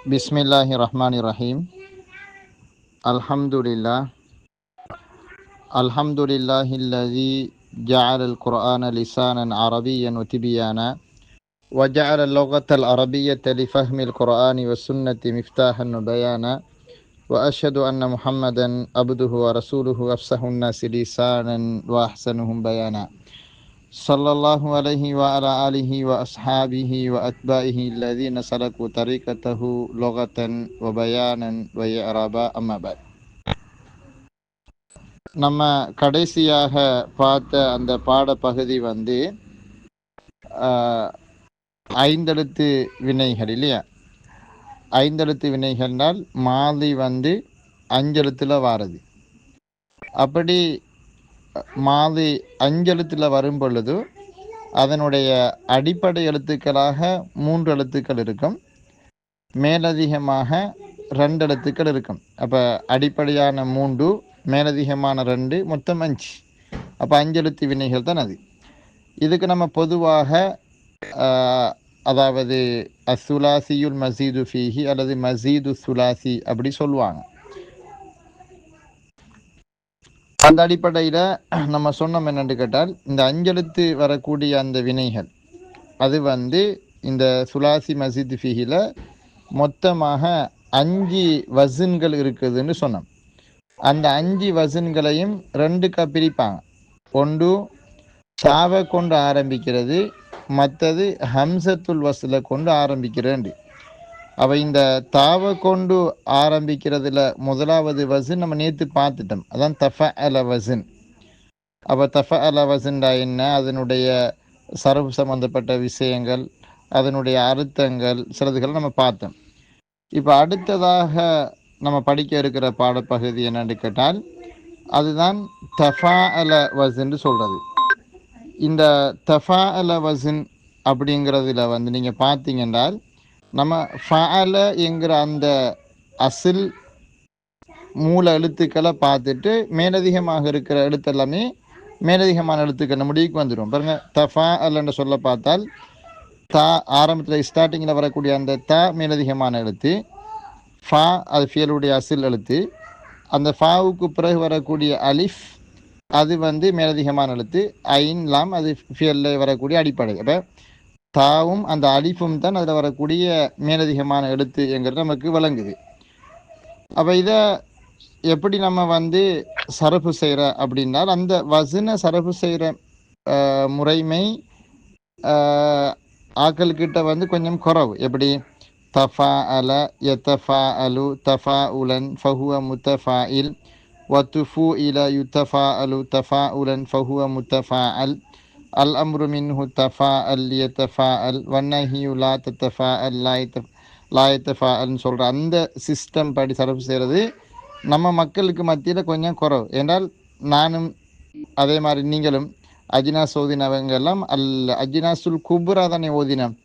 Bismillahirrahmanirrahim. Alhamdulillah. Alhamdulillahilladzi ja'ala al-Qur'ana lisanan arabiyyan wa tibyana wa ja'ala al-lughata al-arabiyyata li fahmi al-Qur'ani was sunnati miftahan wa bayana wa ashhadu anna Muhammadan abduhu wa rasuluhu afsahun nasi lisanan wa ahsanuhum bayana. Sallallahu alaihi wa ala alihi wa ashabihi wa atba'ihi alladhina salaku tariqatahu lughatan wa bayanan wa i'raba amma ba'd. நம்ம கடைசியாக பார்த்த அந்த பாடப்பகுதி ஐந்தெழுத்து வினைகள் இல்லையா? ஐந்தெழுத்து வினைகள்னால் மாதி அஞ்செழுத்தில் வாரது. அப்படி மாதி அஞ்செழுத்தில் வரும் பொழுது அதனுடைய அடிப்படை எழுத்துக்களாக 3 எழுத்துக்கள் இருக்கும், மேலதிகமாக 2 எழுத்துக்கள் இருக்கும். அப்போ அடிப்படையான 3, மேலதிகமான 2, மொத்தம் 5. அப்போ 5 எழுத்து வினைகள் தான் அது. இதுக்கு நம்ம பொதுவாக அதாவது அசுலாசியுல் மசீது ஃபீஹி அல்லது மசீது சுலாசி அப்படி சொல்லுவாங்க. அந்த அடிப்படையில் நம்ம சொன்னோம் என்னென்று கேட்டால், இந்த 5 எழுத்து வரக்கூடிய அந்த வினைகள் அது இந்த சுலாசி மசீது ஃபீஹில் மொத்தமாக 5 வசன்கள் இருக்குதுன்னு சொன்னோம். அந்த 5 வசன்களையும் 2க்கா பிரிப்பாங்க. ஒன்று தாவை கொண்டு ஆரம்பிக்கிறது, மற்றது ஹம்சத்துல் வஸ்ல கொண்டு ஆரம்பிக்கிறது. அப்போ இந்த தாவை கொண்டு ஆரம்பிக்கிறதுல முதலாவது வசன் நம்ம நேற்று பார்த்துட்டோம், அதான் தஃஅல வசன். அப்போ தஃஅல வசன்டா என்ன, அதனுடைய சரபு சம்பந்தப்பட்ட விஷயங்கள், அதனுடைய அர்த்தங்கள் சிலதுகள் நம்ம பார்த்தோம். இப்போ அடுத்ததாக நம்ம படிக்க இருக்கிற பாடப்பகுதி என்னன்னு கேட்டால், அதுதான் தஃஅல வசன் சொல்கிறது. இந்த தஃஅல வசன் அப்படிங்கிறதுல நீங்கள் பார்த்தீங்கன்னால், நம்ம ஃபஅல என்கிற அந்த அசில் மூல எழுத்துக்களை பார்த்துட்டு மேலதிகமாக இருக்கிற எழுத்து எல்லாமே மேலதிகமான எழுத்துக்கள் முடிவுக்கு வந்துடும். பாருங்கள், தஃஅலன்னு சொல்ல பார்த்தால் தா ஆரம்பத்தில் ஸ்டார்டிங்கில் வரக்கூடிய அந்த த மேலதிகமான எழுத்து, ஃபா அது ஃபியலுடைய அசில் எழுத்து, அந்த ஃபாவுக்கு பிறகு வரக்கூடிய அலிஃப் அது மேலதிகமான எழுத்து, ஐன் லாம் அது ஃபியலில் வரக்கூடிய அடிப்படை. அப்போ தாவும் அந்த அலிஃபும் தான் அதில் வரக்கூடிய மேலதிகமான எழுத்து என்கிறது நமக்கு விளங்குது. அப்போ இதை எப்படி நம்ம சரஃபு செய்கிற அப்படின்னால், அந்த வசனை சரஃபு செய்கிற முறைமை ஆக்களுக்கிட்ட கொஞ்சம் குறவு. எப்படி தஃஅல யதஃஅலு தஃஅஉலன் ஃபஹுவ முத்தஃஅஇல் வதுஃஇல யுத்தஃஅலு தஃஅஉலன் ஃபஹுவ முத்தஃஅல் அல் அம்ரு மின்ஹு தஃஅல் யதஃஅல் வன்னஹியு லா ததஃஅல் லா யதஃஅல்னு சொல்கிற அந்த சிஸ்டம் படி சரஃபு செய்கிறது நம்ம மக்களுக்கு மத்தியில் கொஞ்சம் குறவு. என்றால் நானும் அதே மாதிரி நீங்களும் அஜினாஸ் ஓதினவங்கெல்லாம் அஜினாசுல் குப்ரா தானே ஓதினோம்.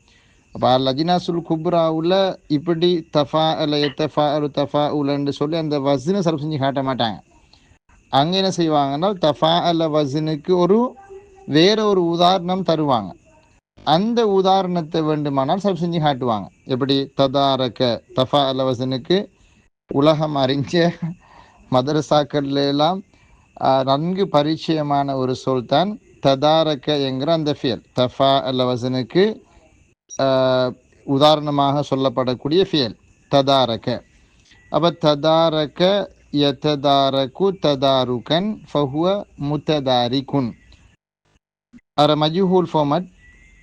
அப்போ அஜினாசுல் குப்ராவில் இப்படி தஃஅல யதஃஅலு தஃஅஉலன்னு சொல்லி அந்த வசனை சரஃபு செஞ்சு காட்ட மாட்டாங்க. அங்கே என்ன செய்வாங்கன்னா, தஃஅல வசனுக்கு வேற ஒரு உதாரணம் தருவாங்க. அந்த உதாரணத்தை வேண்டுமானால் சரஃபு செஞ்சு காட்டுவாங்க. எப்படி ததாரக தஃஅல வசனுக்கு உலகம் அறிஞ்ச மதரசாக்கள்ல எல்லாம் நன்கு பரிச்சயமான ஒரு சொல் தான் ததாரக என்கிற அந்த ஃபியல். தஃஅல வசனுக்கு உதாரணமாக சொல்லப்படக்கூடிய ஃபியல் ததாரக. அப்போ ததாரக யததாரகு ததாருகன் ஃபஹுவ முத்ததாரிகுன். மஜ்ஹூல் ஃபார்மட்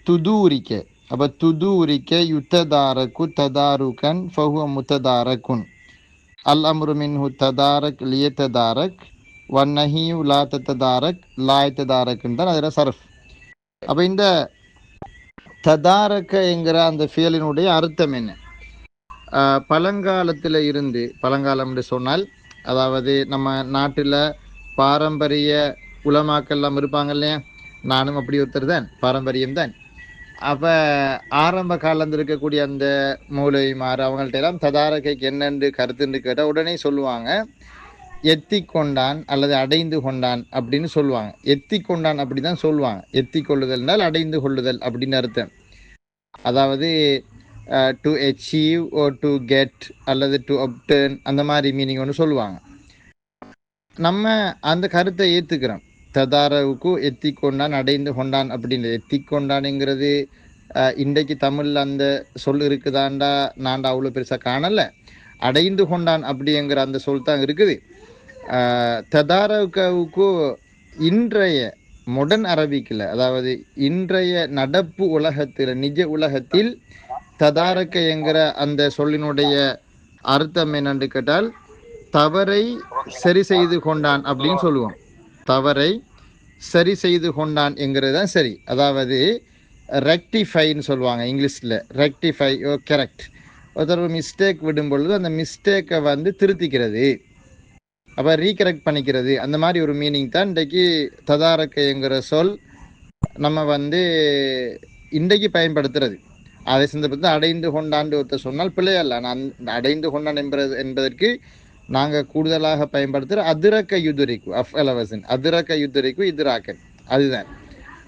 துதூரிக்க. அப்போ துதூரிக்க யுத்ததாரகு ததாருகன் ஃபஹுவ முத்ததாரகுன். அல் அம்ரு மின்ஹு ததாரக் லியததாரக் வன்னஹியு லா தததாரக் லா யததாரக்குன்னு தான் அதில் சரஃப். அப்போ இந்த ததாரக்க என்கிற அந்த ஃபியலினுடைய அர்த்தம் என்ன? பழங்காலத்தில் இருந்து, பழங்காலம் என்று சொன்னால் அதாவது நம்ம நாட்டில் பாரம்பரிய உலமாக்கெல்லாம் இருப்பாங்க இல்லையா, நானும் அப்படி ஒருத்தர் தான், பாரம்பரியம்தான். அப்போ ஆரம்ப காலத்தில் இருக்கக்கூடிய அந்த மூலைமாறு அவங்கள்ட்ட எல்லாம் ததாரக்கைக்கு என்னென்று கருத்துன்னு கேட்டால் உடனே சொல்லுவாங்க, எத்தி கொண்டான் அல்லது அடைந்து கொண்டான் அப்படின்னு சொல்லுவாங்க. எத்தி கொண்டான் அப்படி தான் சொல்லுவாங்க. எத்தி கொள்ளுதல்னால் அடைந்து கொள்ளுதல் அப்படின்னு அர்த்தம். அதாவது to achieve or to get அல்லது டு obtain அந்த மாதிரி மீனிங் ஒன்று சொல்லுவாங்க. நம்ம அந்த கருத்தை ஏற்றுக்கிறோம். ததாரவுக்கு எத்தி கொண்டான் அடைந்து கொண்டான் அப்படின்னு எத்தி கொண்டானுங்கிறது இன்றைக்கு தமிழில் அந்த சொல் இருக்குதாண்டா நான்டா அவ்வளோ பெருசாக காணலை. அடைந்து கொண்டான் அப்படிங்கிற அந்த சொல் தான் இருக்குது. ததாரவுக்கு இன்றைய மாடர்ன் அரபிக்கில், அதாவது இன்றைய நடப்பு உலகத்தில், நிஜ உலகத்தில் ததாரக்க என்கிற அந்த சொல்லினுடைய அர்த்தம் என்னன்னு கேட்டால் தவறை சரி செய்து கொண்டான் அப்படின்னு சொல்லுவோம். தவறை சரி செய்து கொண்டான் என்கிறது தான் சரி. அதாவது ரெக்டிஃபைன்னு சொல்லுவாங்க இங்கிலீஷில். ரெக்டிஃபை ஓ கரெக்ட். ஒருத்தர் ஒரு மிஸ்டேக் விடும் பொழுது அந்த மிஸ்டேக்கை வந்து திருத்திக்கிறது, அப்போ ரீகரெக்ட் பண்ணிக்கிறது, அந்த மாதிரி ஒரு மீனிங் தான் இன்றைக்கு ததாரக்கைங்கிற சொல் நம்ம வந்து இன்றைக்கு பயன்படுத்துறது. அதை சந்தர்ப்பத்தில் அடைந்து கொண்டாண்டு ஒருத்தர் சொன்னால் பிள்ளையல்ல. நான் அடைந்து கொண்டான் என்பதற்கு நாங்கள் கூடுதலாக பயன்படுத்துகிற அதிரக்க யுதுரிக்கு அஃப்அலவசன், அதிரக்க யுதுரிக்கு இதுராக்கன், அதுதான்.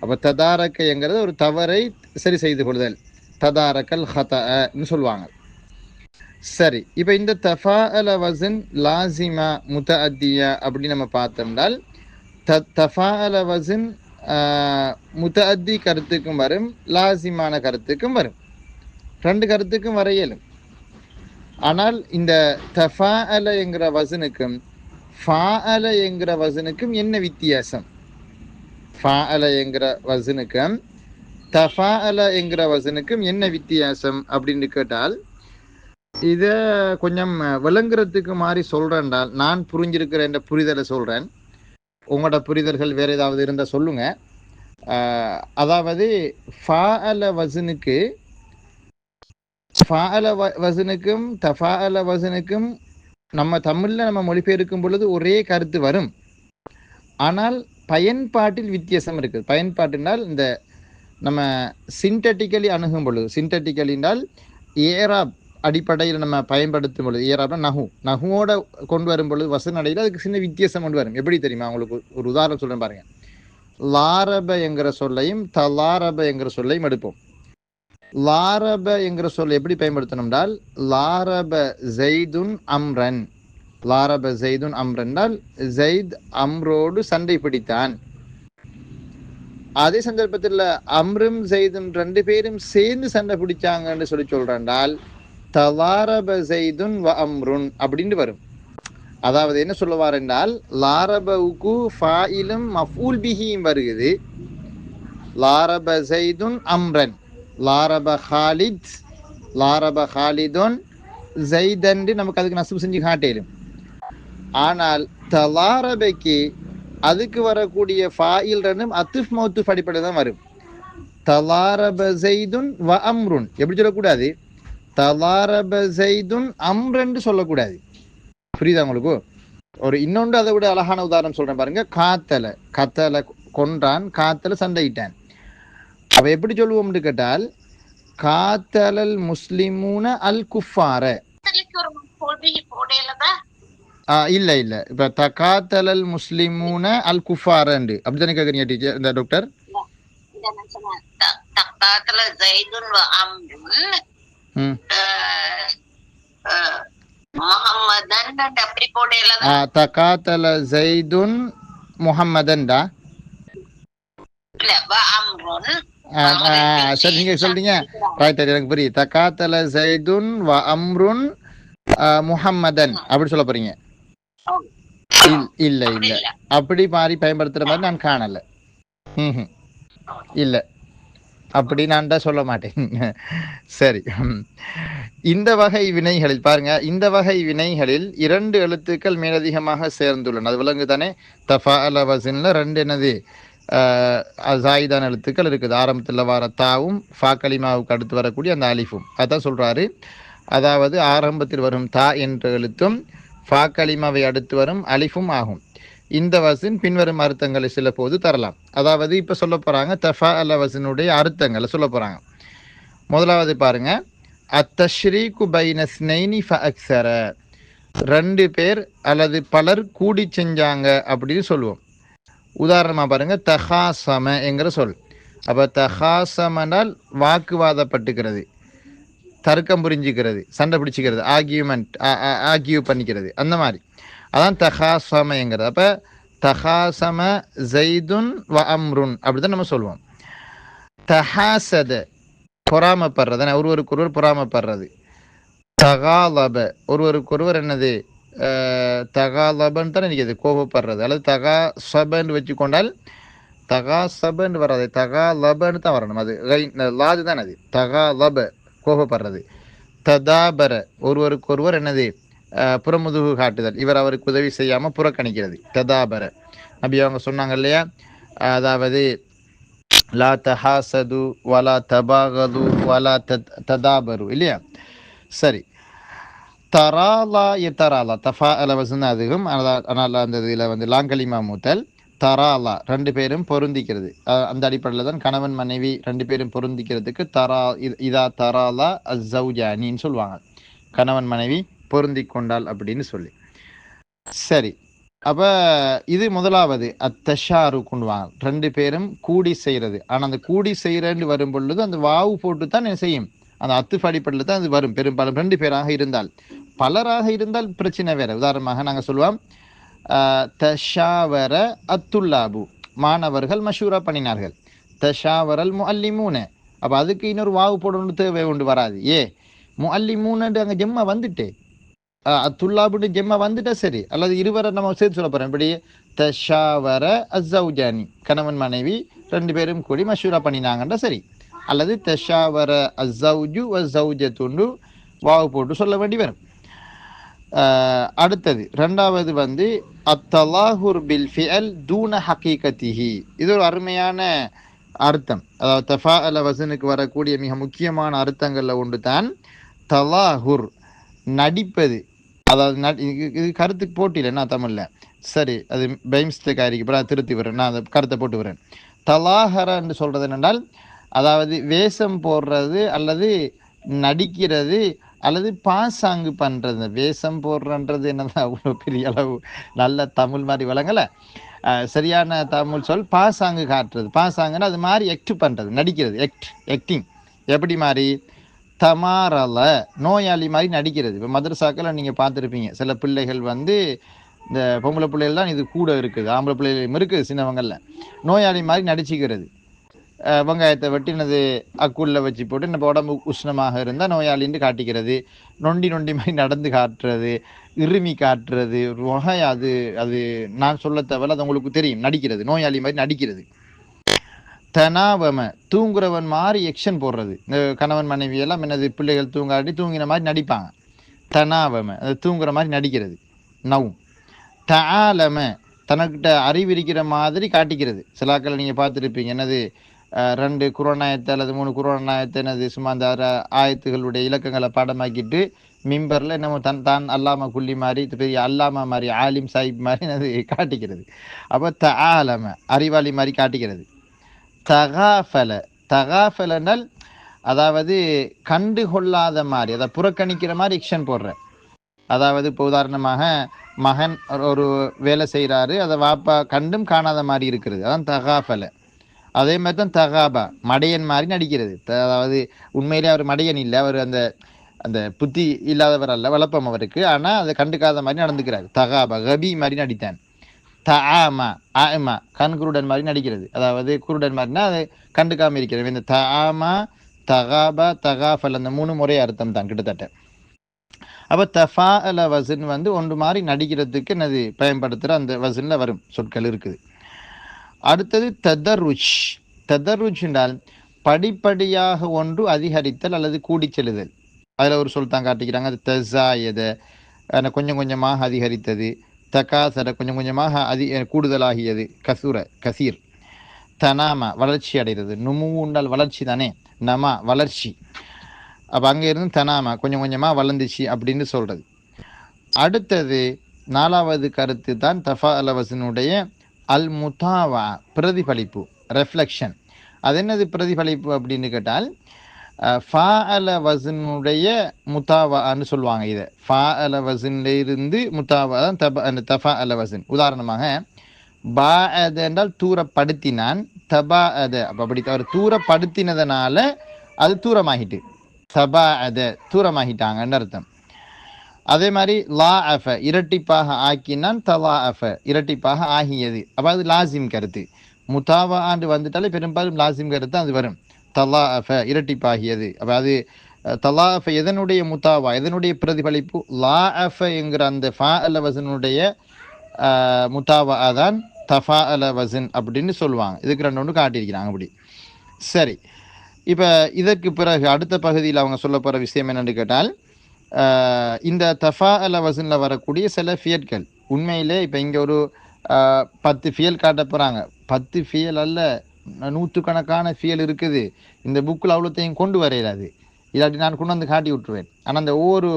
அப்போ ததாரக்கைங்கிறது ஒரு தவறை சரி செய்து கொள்ளுதல், ததாரக்கல் ஹதன்னு சொல்லுவாங்க. சரி, இப்போ இந்த தஃபாஅல வசன் லாசிமா முத்தஅத்தியா அப்படி நம்ம பார்த்தோம்னால் தஃபாஅல வசன் முத்தஅத்தி கருத்துக்கும் வரும், லாசிமான கருத்துக்கும் வரும், ரெண்டு கருத்துக்கும் வரையலும். ஆனால் இந்த தஃபாஅல என்கிற வசனுக்கும் ஃபாஅல என்கிற வசனுக்கும் என்ன வித்தியாசம்? ஃபாஅல என்கிற வசனுக்கும் தஃபாஅல என்கிற வசனுக்கும் என்ன வித்தியாசம் அப்படின்னு கேட்டால், இதை கொஞ்சம் விளங்குறதுக்கு மாதிரி சொல்கிறேன்டால் நான் புரிஞ்சிருக்கிற என்ற புரிதலை சொல்கிறேன். உங்களோட புரிதல்கள் வேறு ஏதாவது இருந்தால் சொல்லுங்க. அதாவது ஃபாஅல வசனுக்கு, ஃபாஅல வசனுக்கும் தஃபாஅல வசனுக்கும் நம்ம தமிழில் நம்ம மொழிபெயர்க்கும் பொழுது ஒரே கருத்து வரும். ஆனால் பயன்பாட்டில் வித்தியாசம் இருக்குது. பயன்பாட்டினால் இந்த நம்ம சின்டட்டிக்கலி அணுகும் பொழுது, சின்டட்டிக்கலினால் ஏராப் அடிப்படையில் நம்ம பயன்படுத்தும் பொழுது, ஏராப்னா நகுவோட கொண்டு வரும் பொழுது வசனடையில் அதுக்கு சின்ன வித்தியாசம் கொண்டு வரும். எப்படி தெரியுமா? உங்களுக்கு ஒரு உதாரணம் சொல்கிறேன் பாருங்க. லாரப என்கிற சொல்லையும் தலாரப என்கிற சொல்லையும் எடுப்போம். லாரப என்கிற சொல்லை எப்படி பயன்படுத்தணும்னால் லாரப ஜெய்துன் அம்ரன், லாரப ஜெய்துன் அம்ரன்னால் ஜெயித் அம்ரோடு சண்டை பிடித்தான். அதே சந்தர்ப்பத்தில் அம்ரும் ஜெய்துன் ரெண்டு பேரும் சேர்ந்து சண்டை பிடிச்சாங்கன்னு சொல்றாண்டால் தலாரப ஜெய்துன் வ அம்ருன் அப்படின்னு வரும். அதாவது என்ன சொல்லுவார் என்றால் லாரபவுக்கு ஃபாயிலும் மஃபூல் பிஹியும் வருகிறது. லாரப ஜெய்துன் அம்ரன், லாரப ஹாலித், லாரப ஹாலிதுன் ஜெய்தன் நமக்கு அதுக்கு நசுப்பு செஞ்சு காட்டேலும். ஆனால் தலாரபைக்கு அதுக்கு வரக்கூடிய ஃபாயில் ரெண்டும் அத்துஃப் மௌத்துஃப் அடிப்படை தான் வரும். தலாரப ஜெய்துன் வ அம்ருன் எப்படி சொல்லக்கூடாது? தலாரப ஜெய்துன் அம்ரன்னு சொல்லக்கூடாது. புரியுதா உங்களுக்கு? ஒரு இன்னொன்று அதை விட அழகான உதாரணம் சொல்றேன் பாருங்க. காத்தலை, கத்தலை கொன்றான், காத்தலை சண்டையிட்டான். அவ எப்படி சொல்லுவோம்னு கேட்டால் காத்தலல் முஸ்லிமூன அல் குஃபார. இல்ல இல்ல, இப்ப தகாத்தலல் முஸ்லிமூன அல் குஃபாரண்டு அப்படித்தானே கேக்குறீங்க டீச்சர், இந்த டாக்டர்? தகாத்தல ஜெய்துன் முஹம்மதன்டா. சரி, நீங்க சொல்றீங்க ரைட், எனக்கு புரியுது. தகாத்தல ஜெய்துன் வ அம்ருன் முஹம்மதன் அப்படி சொல்ல போறீங்க? இல்ல இல்ல, அப்படி மாறி பயன்படுத்துற மாதிரி நான் காணல. இல்ல, அப்படி நான் தான் சொல்ல மாட்டேன். சரி, இந்த வகை வினைகளில் பாருங்க, இந்த வகை வினைகளில் இரண்டு எழுத்துக்கள் மேலதிகமாக சேர்ந்துள்ளன. அது விலங்கு தானே? தஃபாஅல வஸன்ல ரெண்டு என்னது ஜாயிதான எழுத்துக்கள் இருக்குது. ஆரம்பத்தில் வர தாவும் ஃபா கலிமாவுக்கு அடுத்து வரக்கூடிய அந்த அலிஃபும், அதான் சொல்றாரு. அதாவது ஆரம்பத்தில் வரும் தா என்ற எழுத்தும் ஃபா கலிமாவை அடுத்து வரும் அலிஃபும் ஆகும். இந்த வசன் பின்வரும் அர்த்தங்களை சில போது தரலாம். அதாவது இப்போ சொல்ல போகிறாங்க தஃபாஅல வஸனுடைய அர்த்தங்களை சொல்ல போகிறாங்க. முதலாவது பாருங்க, அத்தஷ்ரீகு பைன ஸ்னைனி ஃபஅக்ஸர, ரெண்டு பேர் அல்லது பலர் கூடி செஞ்சாங்க அப்படின்னு சொல்லுவோம். உதாரணமாக பாருங்க, தஹாசம என்கிற சொல். அப்போ தஹாசமனால் வாக்குவாதப்பட்டுக்கிறது. தர்க்கம் புரிஞ்சுக்கிறது, சண்டை பிடிச்சிக்கிறது, ஆர்கியூ பண்ணிக்கிறது, அந்த மாதிரி அதான் தகாசமங்கிறது. அப்போ தகாசம ஜெய்துன் வ அம்ருன் அப்படிதான் நம்ம சொல்லுவோம். தஹாசத பொறாமப்படுறது, ஒருவருக்கொருவர் பொறாமப்படுறது. தகாலப ஒருவருக்கொருவர் என்னது தகாலபன்னு தானே நிற்கிறது, கோபப்படுறது. அல்லது தகா சபன்னு வச்சுக்கொண்டால் தகா சபன்னு வராது, தகா லபன்னு தான் வரணும். அது லாது தான், அது தகா லப கோபப்படுறது. ததாபர ஒருவருக்கொருவர் என்னது புறமுதுகு காட்டுதல், இவர் அவருக்கு உதவி செய்யாமல் புறக்கணிக்கிறது, ததாபர. அப்படி அவங்க சொன்னாங்க இல்லையா, அதாவது லா தஹாசது வலா தபாகது வலா ததாபரு இல்லையா. சரி, தராலா எத்தராலா தஃபா அல வசன் அதுவும். ஆனால் அந்த இதில் வந்து லாங்கலிமா மூத்தல் தராலா ரெண்டு பேரும் பொருந்திக்கிறது. அந்த அடிப்படையில் தான் கணவன் மனைவி ரெண்டு பேரும் பொருந்திக்கிறதுக்கு இதா தராலா அஸ்ஸௌஜானின்னு சொல்லுவாங்க, கணவன் மனைவி பொருந்தி கொண்டால் அப்படின்னு சொல்லி. சரி, அப்போ இது முதலாவது அத்தஷாரு கொண்டுவாங்க, ரெண்டு பேரும் கூடி செய்கிறது. ஆனால் அந்த கூடி செய்கிறன்னு வரும் பொழுது அந்த வாவு போட்டு தான் என்ன செய்யும், அந்த அத்துஃப் அடிப்படையில் தான் அது வரும். பெரும்பாலும் ரெண்டு பேராக இருந்தால், பலராக இருந்தால் பிரச்சனை வேற. உதாரணமாக நாங்கள் சொல்லுவோம் தஷாவர அத்துல்லாபு, மாணவர்கள் மஷூரா பண்ணினார்கள். தஷாவரல் முஅல்லிமூன, அப்போ அதுக்கு இன்னொரு வாவு போடணும்னு தேவை ஒன்று வராது. முஅல்லிமூனு அங்கே ஜெம்மா வந்துட்டு அத்துல்லாபுன்னு ஜெம்மா வந்துட்டா சரி. அல்லது இருவரை நம்ம சேர்த்து சொல்ல போகிறோம். இப்படி தஷாவர அஸ்ஸௌஜானி, கணவன் மனைவி ரெண்டு பேரும் கூடி மஷூரா பண்ணினாங்கன்றா சரி. அல்லது தஷாவர அஸ்ஸௌஜு வஸ்ஸௌஜத்துன்னு வாவு போட்டு சொல்ல வேண்டி வரும். அடுத்தது ரெண்டாவது வந்து அத்தலாஹுர் பில் ஃபிஅல் தூன ஹகீகத்திஹி. இது ஒரு அருமையான அர்த்தம். அதாவது தஃபா அல வசனுக்கு வரக்கூடிய மிக முக்கியமான அர்த்தங்களில் ஒன்று தான் தலாஹுர், நடிப்பது. அதாவது இது கருத்துக்கு போட்டியில் நான் தமிழில் சரி, அது பைம்ஸ்டேக் ஆயிருக்கு, இப்போ நான் திருத்தி வரேன், நான் அதை கருத்தை போட்டு வரேன். தலாஹர என்று சொல்கிறது என்னென்றால், அதாவது வேஷம் போடுறது அல்லது நடிக்கிறது அல்லது பாசாங்கு பண்ணுறது. வேஷம் போடுறன்றது என்னதான் அவ்வளோ பெரிய அளவு நல்ல தமிழ் மாதிரி வழங்கலை. சரியான தமிழ் சொல் பாசாங்கு காட்டுறது. பாசாங்குன்னு அது மாதிரி எக்ட் பண்ணுறது, நடிக்கிறது, ஆக்டிங். எப்படி மாதிரி தமாரல, நோயாளி மாதிரி நடிக்கிறது. இப்போ மதரசாக்களை நீங்கள் பார்த்துருப்பீங்க, சில பிள்ளைகள் வந்து இந்த பொம்பளை பிள்ளைகள் தான் இது கூட இருக்குது, ஆம்பளை பிள்ளைகளும் இருக்குது, சின்னவங்களில் நோயாளி மாதிரி நடிச்சுக்கிறது. வெங்காயத்தை வெட்டினது அக்குள்ள வச்சு போட்டு நம்ம உடம்பு உஷ்ணமாக இருந்தால் நோயாளின்னு காட்டிக்கிறது, நொண்டி மாதிரி நடந்து காட்டுறது, இருமி காட்டுறது, வகை அது அது நான் சொல்ல தேவையில்ல, அது உங்களுக்கு தெரியும். நடிக்கிறது, நோயாளி மாதிரி நடிக்கிறது. தனாவம தூங்குறவன் மாதிரி எக்ஷன் போடுறது. இந்த கணவன் மனைவி எல்லாம் என்னது பிள்ளைகள் தூங்காட்டி தூங்கின மாதிரி நடிப்பாங்க. தனாவம அது தூங்குற மாதிரி நடிக்கிறது, நவும். தஆலம தனக்கிட்ட அறிவிருக்கிற மாதிரி காட்டிக்கிறது. சிலாக்கள் நீங்கள் பார்த்துருப்பீங்க, என்னது 2 குர்ஆன் அல்லது 3 குர்ஆன் என்னது சும்மா அந்த ஆயத்துகளுடைய இலக்கங்களை பாடமாக்கிட்டு மிம்பரில் நம்ம தான் அல்லாமா குள்ளி மாதிரி, பெரிய அல்லாமா மாதிரி, ஆலிம் சாஹிப் மாதிரி என்னது காட்டிக்கிறது. அப்போ தஆலம அறிவாளி மாதிரி காட்டிக்கிறது. தகாஃபலனால் அதாவது கண்டு கொள்ளாத மாதிரி, அதை புறக்கணிக்கிற மாதிரி எக்ஷன் போடுற. அதாவது இப்போ உதாரணமாக மகன் ஒரு வேலை செய்கிறாரு, அதை வாப்பா கண்டும் காணாத மாதிரி இருக்கிறது, அதான் தகாஃபல. அதே மாதிரி தான் தகாபா, மடையன் மாதிரி நடிக்கிறது. அதாவது உண்மையிலே அவர் மடையன் இல்லை, அவர் அந்த அந்த புத்தி இல்லாதவர் அல்ல, வளப்பம் அவருக்கு, ஆனால் அதை கண்டுக்காத மாதிரி நடந்துக்கிறார். தகாபா கபி மாதிரி நடித்தான். தஆமா ஆமா கண்குருடன் மாதிரி நடிக்கிறது. அதாவது குருடன் மாதிரினா அதை கண்டுக்காமல் இருக்கிறது. இந்த தஆமா தகாபா தகாஃபல் அந்த 3 முறை அர்த்தம் தான் கிட்டத்தட்ட. அப்போ தஃபா அல வசன் வந்து ஒன்று மாதிரி நடிக்கிறதுக்கு என்னது பயன்படுத்துகிற அந்த வசனில் வரும் சொற்கள் இருக்குது. அடுத்தது ததருஜ். ததருஜ் என்றால் படிப்படியாக ஒன்று அதிகரித்தல் அல்லது கூடி செல்லுதல். அதில் ஒரு சொல் தான் காட்டிக்கிறாங்க. அது தஸாயத கொஞ்சம் கொஞ்சமாக அதிகரித்தது, தகாசர கொஞ்சம் கொஞ்சமாக கூடுதலாகியது, கசீர். தனாமா வளர்ச்சி அடைகிறது, நுமு உண்டால் வளர்ச்சி தானே, நமா வளர்ச்சி. அப்போ அங்கே இருந்து தனாமா கொஞ்சம் கொஞ்சமாக வளர்ந்துச்சு அப்படின்னு சொல்கிறது. அடுத்தது 4வது கருத்து தான் தஃபா அல வசனுடைய அல் முதாவா, பிரதிபலிப்பு, ரெஃப்ளெக்ஷன். அது என்னது பிரதிபலிப்பு அப்படின்னு கேட்டால், ஃபா அல வசனுடைய முத்தாவான்னு சொல்லுவாங்க. இதை ஃபா அல வசன்ல இருந்து முத்தாவா தான் தஃபா அல வசன். உதாரணமாக பா அத என்றால் தூரப்படுத்தினான், தபா அத அப்படி அவர் தூரப்படுத்தினதுனால அது தூரமாகிட்டு. தபாஅத தூரமாகிட்டாங்கன்னு அர்த்தம். அதே மாதிரி லா அஃப இரட்டிப்பாக ஆக்கினான், தலா அஃப இரட்டிப்பாக ஆகியது. அப்போ அது லாசிம் கருத்து. முத்தாவா ஆண்டு வந்துட்டாலே பெரும்பாலும் லாசிம் கருத்து அது வரும். தலா அஃப இரட்டிப்பாகியது. அப்போ அது தலா அஃப எதனுடைய முத்தாவா, எதனுடைய பிரதிபலிப்பு? லா அஃப என்கிற அந்த ஃபா அல வசனுடைய முத்தாவா தான் தஃபா அல வசன் அப்படின்னு சொல்லுவாங்க. இதுக்கு ரெண்டு ஒன்று காட்டியிருக்கிறாங்க அப்படி. சரி, இப்போ இதற்கு பிறகு அடுத்த பகுதியில் அவங்க சொல்ல போகிற விஷயம் என்னென்னு கேட்டால், இந்த தஃபா அல வசனில் வரக்கூடிய சில ஃபியல்கள் உண்மையிலே இப்போ இங்கே ஒரு 10 ஃபியல் காட்ட போகிறாங்க. 10 ஃபியல் அல்ல, நூற்றுக்கணக்கான ஃபியல் இருக்குது. இந்த புக்கில் அவ்வளோத்தையும் கொண்டு வரையிடாது. இல்லாட்டி நான் கொண்டு வந்து காட்டி விட்டுருவேன். ஆனால் அந்த ஒவ்வொரு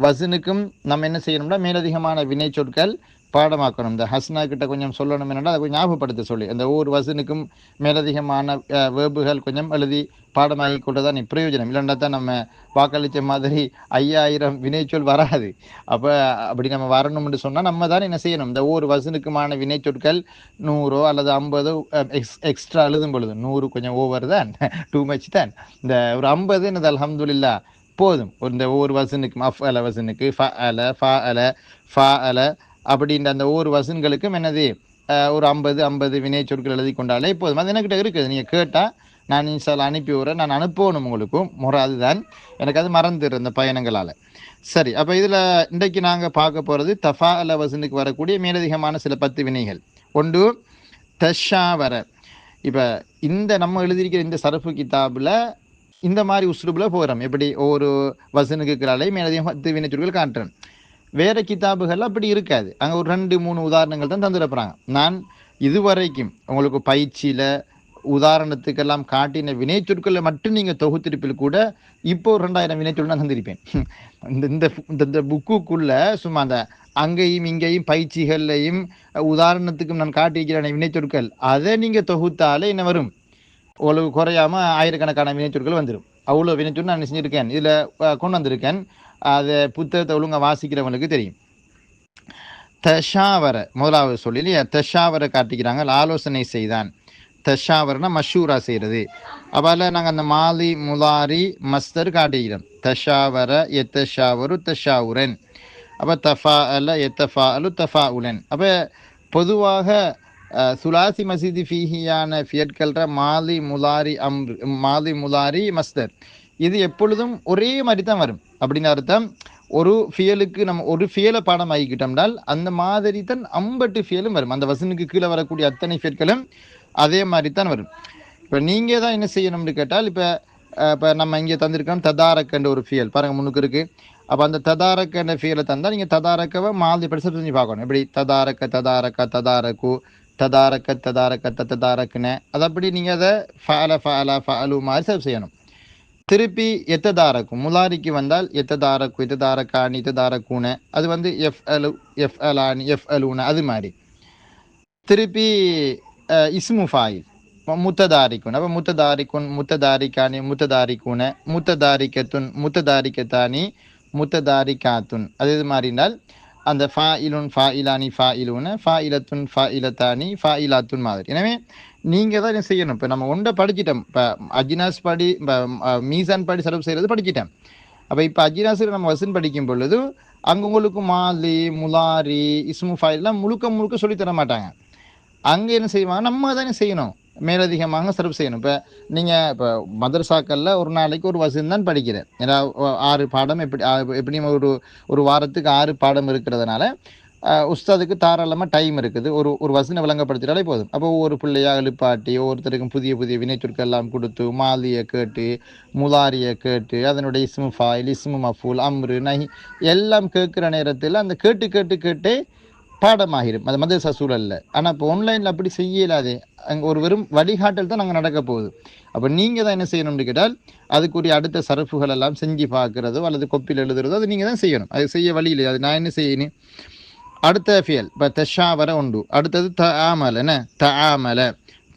வசனுக்கும் நம்ம என்ன செய்யணும்னா மேலதிகமான வினை சொற்கள் பாடமாக்கணும். இந்த ஹஸ்னா கிட்ட கொஞ்சம் சொல்லணும் என்னென்னா அதை கொஞ்சம் ஞாபகப்படுத்த சொல்லி அந்த ஒவ்வொரு வசனுக்கும் மேலதிகமான வேர்புகள் கொஞ்சம் எழுதி பாடமாகி கொண்டுதான் பிரயோஜனம். இல்லைன்னா தான் நம்ம வாக்களித்த மாதிரி 5000 வினைச்சொல் வராது. அப்போ அப்படி நம்ம வரணும்னு சொன்னால் நம்ம தான் என்ன செய்யணும், இந்த ஒவ்வொரு வசனுக்குமான வினைச்சொற்கள் 100 அல்லது 50 எக்ஸ்ட்ரா எழுதும் பொழுது 100 கொஞ்சம் ஓவர் தான், டூ மச் தான். இந்த ஒரு 50 என்னது அல்ஹம்துலில்லா போதும். இந்த ஒவ்வொரு வசனுக்கும் அஃப் அல வசனுக்கு ஃப அல ஃபா அல ஃபா அல அப்படின்ற அந்த ஒவ்வொரு வசன்களுக்கும் என்னது ஒரு 50 வினை சொற்கள் எழுதி கொண்டாலே போதும். அது என்கிட்ட இருக்குது, நீங்கள் கேட்டால் நான் இன்ஷால்லா அனுப்பி விடுறேன். நான் அனுப்பணும் உங்களுக்கும் முறை அதுதான், எனக்கு அது மறந்துடுற இந்த பயணங்களால். சரி, அப்போ இதில் இன்றைக்கு நாங்கள் பார்க்க போகிறது தஃபா அல வசனுக்கு வரக்கூடிய மேலதிகமான சில 10 வினைகள். ஒன்று தஷாவர. இப்போ இந்த நம்ம எழுதியிருக்கிற இந்த சரஃபு கிதாபில் இந்த மாதிரி உஸ்லூபில் போகிறோம். எப்படி ஒவ்வொரு வசனுக்கு இருக்கிறாலே மேலதிகம் 10 வினைச்சொற்கள் காட்டுறேன். வேறு கிதாபுகள் அப்படி இருக்காது. அங்கே ஒரு 2-3 உதாரணங்கள் தான் தந்துடப்படுறாங்க. நான் இதுவரைக்கும் உங்களுக்கு பயிற்சியில் உதாரணத்துக்கெல்லாம் காட்டின வினைச்சொற்களை மட்டும் நீங்கள் தொகுத்திருப்பில் கூட இப்போ ஒரு 2000 வினைச்சொல் நான் தந்திருப்பேன். இந்த புக்குக்குள்ளே சும்மா அந்த அங்கேயும் இங்கேயும் பயிற்சிகள்லையும் உதாரணத்துக்கும் நான் காட்டியிருக்கிறேன் வினைச்சொற்கள், அதை நீங்கள் தொகுத்தாலே என்ன வரும், அவ்வளவு குறையாமல் ஆயிரக்கணக்கான வினைச்சொற்கள் வந்துடும். அவ்வளோ வினைச்சொல் நான் செஞ்சுருக்கேன், இதில் கொண்டு வந்திருக்கேன். அதை புத்தகத்தை ஒழுங்காக வாசிக்கிறவங்களுக்கு தெரியும். தஷாவர முதலாவது சொல்லி இல்லையா, தஷாவரை காட்டிக்கிறாங்க, ஆலோசனை செய்தான். தஷாவரனா மஷூரா செய்கிறது. அப்போல நாங்கள் அந்த மாலி முலாரி மஸ்தர் காட்டிக்கிறோம். தஷாவர எத்தஷாவரு தஷாவுரன். அப்போ தஃபா அல எத்தஃபா அலு தஃபா உலன். அப்போ பொதுவாக சுலாசி மசீதி ஃபீஹியான ஃபியட்கள்ற மாலி முலாரி மாலி முலாரி மஸ்தர் இது எப்பொழுதும் ஒரே மாதிரி தான் வரும். அப்படின்னு அர்த்தம், ஒரு ஃபியலுக்கு நம்ம ஒரு ஃபியலை பாடம் ஆகிக்கிட்டோம்னால் அந்த மாதிரி தான் 50 ஃபியலும் வரும். அந்த வசனுக்கு கீழே வரக்கூடிய அத்தனை ஃபியல்களும் அதே மாதிரி தான் வரும். இப்போ நீங்கள் தான் என்ன செய்யணும்னு கேட்டால், இப்போ நம்ம இங்கே தந்திருக்கோம் ததாரக்கன்ற ஒரு ஃபியல் பாருங்கள் முன்னுக்கு இருக்குது. அப்போ அந்த ததாரக்கன்ற ஃபியலை தந்தால் நீங்கள் ததாரக்கவை மாதிரி படிச்சு செஞ்சு பார்க்கணும். எப்படி ததாரக்க ததாரக்க ததாரக்கு ததாரக்க ததாரக்க ததாரக்குன்னு அது அப்படி நீங்கள் அதை ஃபால ஃபாலா ஃபாலு மாதிரி சர்வ் செய்யணும். திருப்பி எத்ததாரக்கும் முலாரிக்கு வந்தால் எத்ததாரக்கு எத்ததாரக்கானி எத்ததாரக்கூன அது வந்து எஃப் அலு எஃப் அலானி எஃப் அலுன அது மாதிரி. திருப்பி இஸ்மு ஃபாயில் முத்ததாரிக்குன். அப்போ முத்ததாரிக்குன் முத்ததாரிக்கானி முத்ததாரிக்கூன முத்ததாரிக்கத்துன் முத்ததாரிக்கத்தானி முத்ததாரிக்காத்துன் அது இது மாதிரினால் அந்த ஃபா இலுன் ஃபா இலானி ஃபா இலுன ஃபா இலத்துன் ஃபா இலத்தானி ஃபா இலாத்துன் மாதிரி. எனவே நீங்கள் தான் என்ன செய்யணும். இப்போ நம்ம ஒன்றை படிச்சிட்டோம். இப்போ அஜினாஸ் படி மீசான் படி சரப்பு செய்கிறது படிச்சிட்டேன். அப்போ இப்போ அஜினாஸில் நம்ம வசன் படிக்கும் பொழுது அங்கே உங்களுக்கு மாலி முலாரி இஸ்மு ஃபாயிலாம் முழுக்க சொல்லித்தர மாட்டாங்க. அங்கே என்ன செய்வாங்க, நம்ம தானே செய்யணும், மேலதிகமாக சர்வ் செய்யணும். இப்போ நீங்கள் இப்போ மதரசாக்களில் ஒரு நாளைக்கு ஒரு வசன் தான் படிக்கிறேன். ஏன்னா 6 பாடம் எப்படி ஒரு வாரத்துக்கு 6 பாடம் இருக்கிறதுனால உஸ்தாதுக்கு தாராளமாக டைம் இருக்குது. ஒரு வசனை விளங்கப்படுத்தினாலே போதும். அப்போ ஒவ்வொரு பிள்ளையாக எழுப்பாட்டி ஒவ்வொருத்தருக்கும் புதிய வினைச்சொற்கள் எல்லாம் கொடுத்து மாலியை கேட்டு முலாரியை கேட்டு அதனுடைய இஸ்மு ஃபாயில் இஸ்மு மஃபூல் அம்ரு நஹி எல்லாம் கேட்குற நேரத்தில் அந்த கேட்டு பாடமாகிடும் அது மதரசா சூழலில். ஆனால் இப்போ ஆன்லைனில் அப்படி செய்யலாது. அங்கே ஒரு வெறும் வழிகாட்டல் தான் நாங்கள் நடக்க போகுது. அப்போ நீங்கள் தான் என்ன செய்யணும்னு கேட்டால் அதுக்குரிய அடுத்த சரப்புகள் எல்லாம் செஞ்சு பார்க்குறதோ அல்லது கொப்பில் எழுதுறதோ அது நீங்கள் தான் செய்யணும். அது செய்ய வழியில் அது நான் என்ன செய்யணும். அடுத்த ஃபியல் இப்போ தஷாவர உண்டு. அடுத்தது தஆமல. என்ன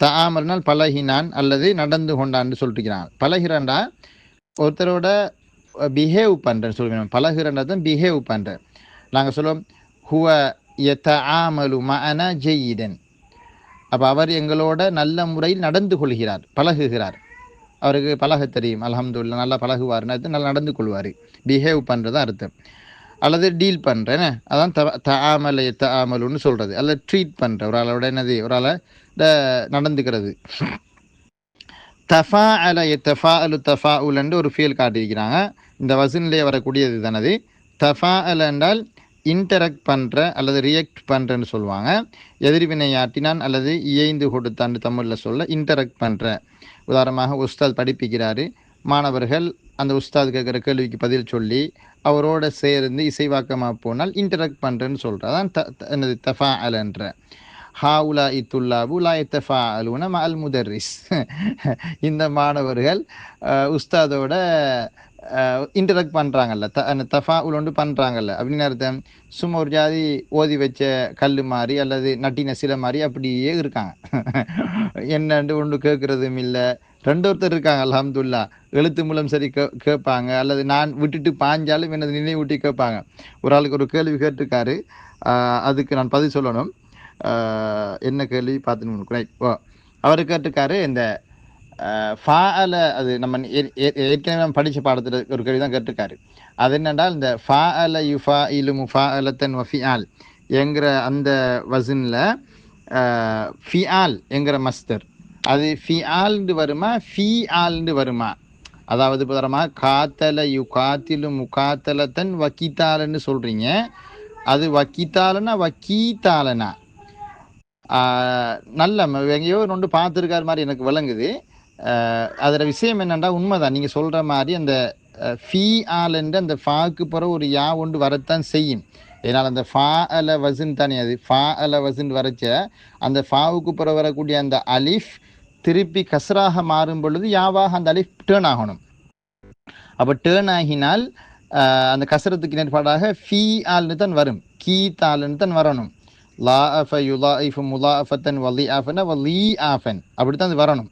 தஆமல்னால் பழகினான் அல்லது நடந்து கொண்டான்னு சொல்லிட்டுக்கிறான். பழகிறான்டா ஒருத்தரோட பிஹேவ் பண்ணுறேன்னு சொல்லுவேன். பழகிறான்டா தான் பிஹேவ் பண்ணுறேன். நாங்கள் சொல்லுவோம் ஹுவ யதஆமலு மஅனா ஜய்யிதன். அப்போ அவர் எங்களோட நல்ல முறையில் நடந்து கொள்கிறார், பழகுகிறார். அவருக்கு பழக தெரியும், அல்ஹம்துலில்லாஹ் நல்லா பழகுவார்னு அர்த்தம், நல்லா நடந்து கொள்வார், பிஹேவ் பண்ணுறது அர்த்தம். அல்லது டீல் பண்ணுறேன், அதான் தஆமல யதஆமலுன்னு சொல்கிறது, அல்லது ட்ரீட் பண்ணுற ஒரு ஆளோட என்னது, ஒரு ஆளை நடந்துக்கிறது. தஃபாஅல யதஃபாஅலு தஃபாஉலன்னு ஒரு ஃபீல் காட்டியிருக்கிறாங்க, இந்த வசனிலே வரக்கூடியது தானது. தஃபாஅல என்றால் இன்டராக்ட் பண்ணுற அல்லது ரியாக்ட் பண்ணுறேன்னு சொல்லுவாங்க. எதிர்வினையாட்டினான் அல்லது இயைந்து கொடுத்தான்னு தமிழில் சொல்ல இன்டராக்ட் பண்ணுற. உதாரணமாக உஸ்தாத் படிப்பிக்கிறாரு, மாணவர்கள் அந்த உஸ்தாத் கேட்குற கேள்விக்கு பதில் சொல்லி அவரோட சேர்ந்து இசைவாக்கமாக போனால் இன்டராக்ட் பண்ணுறேன்னு சொல்கிறது, அதான் என்னது தஃபாஅலன்ற. ஹாவுலா இத்துல்லாபு லா யத்தஃபாஅலூன மஅல் முதர்ரிஸ். இந்த மாணவர்கள் உஸ்தாதோட இன்டராக்ட் பண்ணுறாங்கல்ல, தஃபாஉல் ஒன்று பண்ணுறாங்கல்ல அப்படின்னு அர்த்தம். சும்மா ஒரு ஜாதி ஓதி வச்ச கல் மாதிரி அல்லது நட்டின சிலை மாதிரி அப்படியே இருக்காங்க. என்னண்டு ஒன்று கேட்குறதும் இல்லை. ரெண்டொருத்தர் இருக்காங்க அல்ஹம்துலில்லாஹ், எழுத்து மூலம் சரி கேட்பாங்க, அல்லது நான் விட்டுட்டு பாஞ்சாலும் என்னது நினைவூட்டி கேட்பாங்க. ஒரு ஆளுக்கு ஒரு கேள்வி கேட்டிருக்காரு, அதுக்கு நான் பதில் சொல்லணும். என்ன கேள்வி பார்த்துன்னு அவர் கேட்டிருக்காரு, இந்த ஃபாஅல, அது நம்ம ஏற்கனவே நம்ம படித்த பாடத்தில் ஒரு கேள்வி தான் கேட்டிருக்காரு. அது என்னென்றால் இந்த ஃபாஅல யுஃபாஇலு முஃபாஅலத்தன் வஃபிஆல் என்கிற அந்த வசனில் ஃபிஆல் என்கிற மஸ்தர் அது ஃபிஆல்னு வருமா ஃபீஆல்னு வருமா? அதாவது உதாரணமாக காத்தல யு காத்திலு முகாத்தலத்தன் வக்கீத்தாலன்னு சொல்கிறீங்க, அது வக்கீத்தாலனா வக்கீத்தாலனா? நல்ல எங்கேயோ ஒன்று பார்த்துருக்காரு மாதிரி எனக்கு விளங்குது. அதில் விஷயம் என்னென்னா உண்மைதான், நீங்கள் சொல்கிற மாதிரி அந்த ஃபீ ஆலன்ற அந்த ஃபாக்கு பிறகு ஒரு யா ஒன்று வரத்தான் செய்யும். ஏன்னால் அந்த ஃபா அல வசன் தானே, அது ஃபா அல வசன் வரைச்ச அந்த ஃபாவுக்கு பிறகு வரக்கூடிய அந்த அலிஃப் திருப்பி கஸ்ராக மாறும் பொழுது யாவாக அந்த அலிஃப் டேர்ன் ஆகணும். அப்போ டேர்ன் ஆகினால் அந்த கசரத்துக்கு நேர்பாடாக ஃபீ ஆல்னு தான் வரும், கீ தால்னு தான் வரணும். லா அஃப யுலா இஃபு முலா அஃபத்தன் வலி ஆஃபன வலி ஆஃபன் அப்படி தான் அது வரணும்.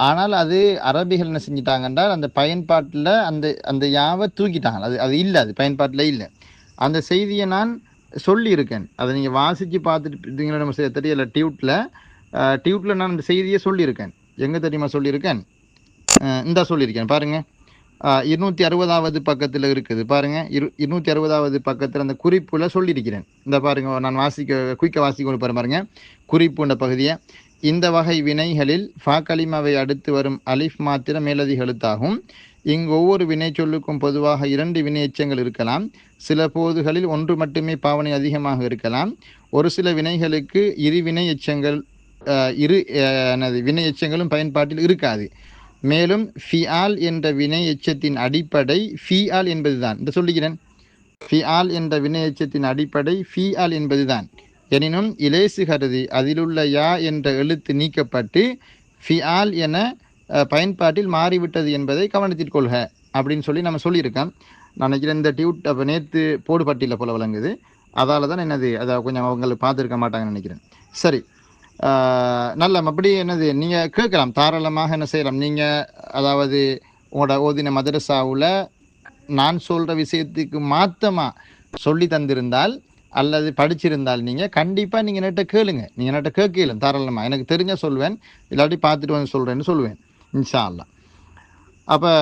ஆனால் அது அரபிகள் என்ன செஞ்சிட்டாங்கன்றால் அந்த பயன்பாட்டில் அந்த அந்த யாவை தூக்கிட்டாங்க, அது இல்லை, அது பயன்பாட்டில் இல்லை. அந்த செய்தியை நான் சொல்லியிருக்கேன், அதை நீங்கள் வாசித்து பார்த்துட்டு நம்ம தெரியல. டியூட்டில் நான் அந்த செய்தியை சொல்லியிருக்கேன். எங்கே தெரியுமா சொல்லியிருக்கேன்? இந்த சொல்லியிருக்கேன் பாருங்கள், 260வது பக்கத்தில் இருக்குது பாருங்கள். 260வது பக்கத்தில் அந்த குறிப்பில் சொல்லியிருக்கிறேன். இந்த பாருங்கள், நான் குயிக்க வாசிக்க பாருங்கள் குறிப்புன்ற பகுதியை. இந்த வகை வினைகளில் ஃபா கலிமாவை அடுத்து வரும் அலிஃப் மாத்திர மேலதிக எழுத்தாகும். இங்கு ஒவ்வொரு வினை சொல்லுக்கும் பொதுவாக 2 வினை எச்சங்கள் இருக்கலாம். சில போதுகளில் ஒன்று மட்டுமே பாவனை அதிகமாக இருக்கலாம். ஒரு சில வினைகளுக்கு இரு வினை எச்சங்களும் பயன்பாட்டில் இருக்காது. மேலும் ஃபிஆல் என்ற வினை எச்சத்தின் அடிப்படை ஃபிஆல் என்பதுதான். இந்த சொல்லுகிறேன், ஃபிஆல் என்ற வினை எச்சத்தின் அடிப்படை ஃபிஆல் என்பதுதான். எனினும் இலேசு கருதி அதிலுள்ள யா என்ற எழுத்து நீக்கப்பட்டு ஃபிஆல் என பயன்பாட்டில் மாறிவிட்டது என்பதை கவனத்தில் கொள்க அப்படின்னு சொல்லி நம்ம சொல்லியிருக்கோம். நான் நினைக்கிறேன் இந்த டியூட் அப்போ நேற்று போடுபட்டியில் போல விளங்குது, அதால் தான் என்னது அதை கொஞ்சம் அவங்களுக்கு பார்த்துருக்க மாட்டாங்கன்னு நினைக்கிறேன். சரி, நல்ல அப்படி என்னது நீங்கள் கேட்கலாம் தாராளமாக, என்ன செய்யலாம் நீங்கள், அதாவது உங்களோட ஓதின மதரசாவில் நான் சொல்கிற விஷயத்துக்கு மாற்றமாக சொல்லி தந்திருந்தால் அல்லது படிச்சிருந்தால் நீங்கள் கண்டிப்பாக நீங்கள் என்கிட்ட கேளுங்க, நீங்கள் என்கிட்ட கேட்கலாம் தாராளமாக, எனக்கு தெரிஞ்ச சொல்வேன், இல்லாட்டி பார்த்துட்டு வந்து சொல்கிறேன்னு சொல்லுவேன் இன்ஷா அல்லாஹ். அப்போ